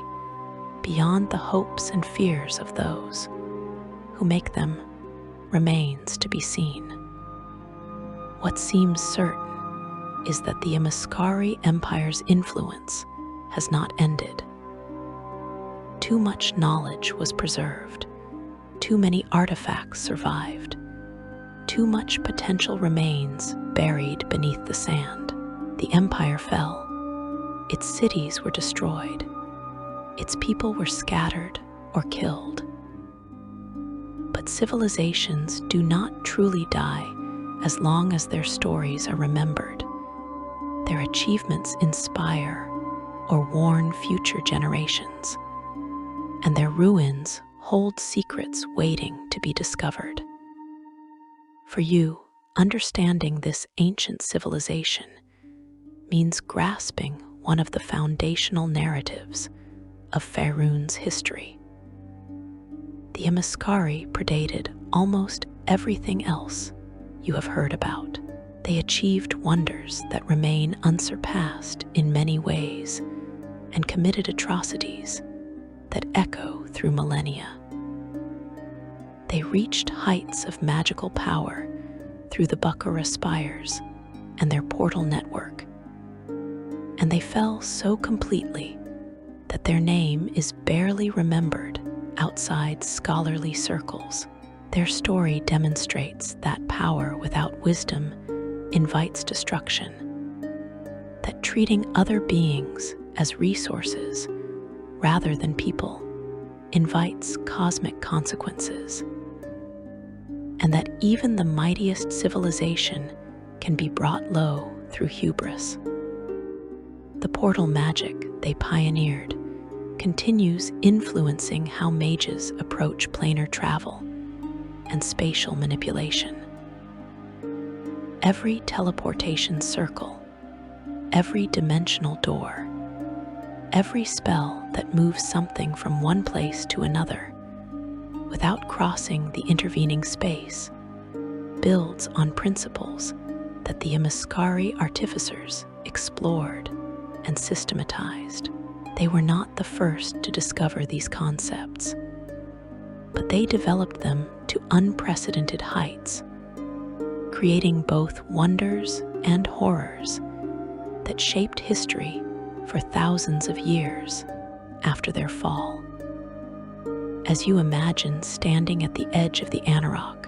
beyond the hopes and fears of those who make them remains to be seen. What seems certain is that the Imaskari Empire's influence has not ended. Too much knowledge was preserved, too many artifacts survived, too much potential remains buried beneath the sand. The empire fell, its cities were destroyed, its people were scattered or killed. But civilizations do not truly die as long as their stories are remembered. Their achievements inspire or warn future generations, and their ruins hold secrets waiting to be discovered. For you, understanding this ancient civilization means grasping one of the foundational narratives of Faerun's history. The Imaskari predated almost everything else you have heard about. They achieved wonders that remain unsurpassed in many ways and committed atrocities that echo through millennia. They reached heights of magical power through the Bukhara Spires and their portal network, and they fell so completely that their name is barely remembered outside scholarly circles. Their story demonstrates that power without wisdom invites destruction, that treating other beings as resources rather than people invites cosmic consequences, and that even the mightiest civilization can be brought low through hubris. The portal magic they pioneered continues influencing how mages approach planar travel and spatial manipulation. Every teleportation circle, every dimensional door, every spell that moves something from one place to another without crossing the intervening space builds on principles that the Imaskari artificers explored and systematized. They were not the first to discover these concepts, but they developed them to unprecedented heights, creating both wonders and horrors that shaped history for thousands of years after their fall. As you imagine standing at the edge of the Amarok,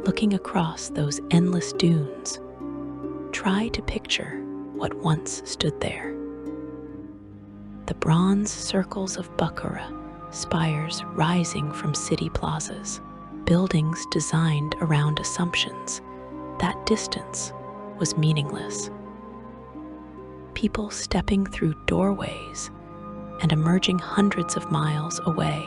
looking across those endless dunes, try to picture what once stood there. The bronze circles of Bukhara Spires rising from city plazas, buildings designed around assumptions that distance was meaningless. People stepping through doorways and emerging hundreds of miles away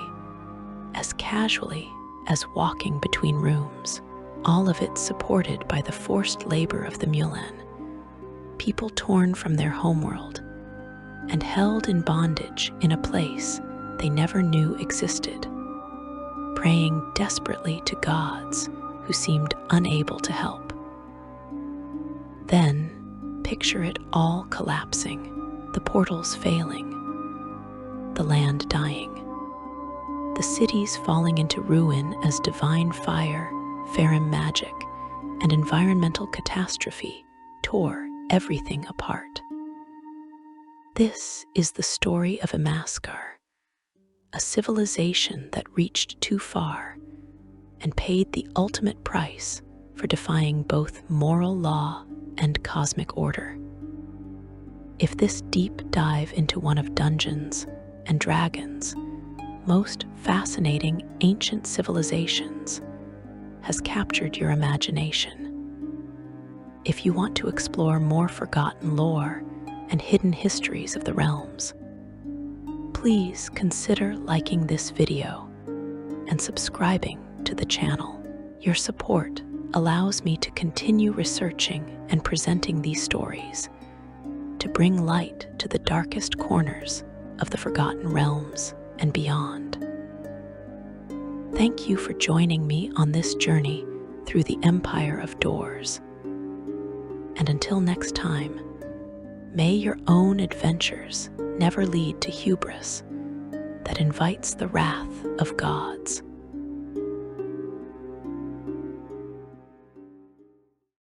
as casually as walking between rooms, all of it supported by the forced labor of the Mulan. People torn from their homeworld and held in bondage in a place they never knew existed, praying desperately to gods who seemed unable to help. Then, picture it all collapsing, the portals failing, the land dying, the cities falling into ruin as divine fire Farum magic and environmental catastrophe tore everything apart. This is the story of Imaskar, a civilization that reached too far and paid the ultimate price for defying both moral law and cosmic order. If this deep dive into one of Dungeons and Dragons' most fascinating ancient civilizations has captured your imagination, if you want to explore more forgotten lore and hidden histories of the realms, please consider liking this video and subscribing to the channel. Your support allows me to continue researching and presenting these stories to bring light to the darkest corners of the Forgotten Realms and beyond. Thank you for joining me on this journey through the Empire of Doors. And until next time, may your own adventures never lead to hubris that invites the wrath of gods.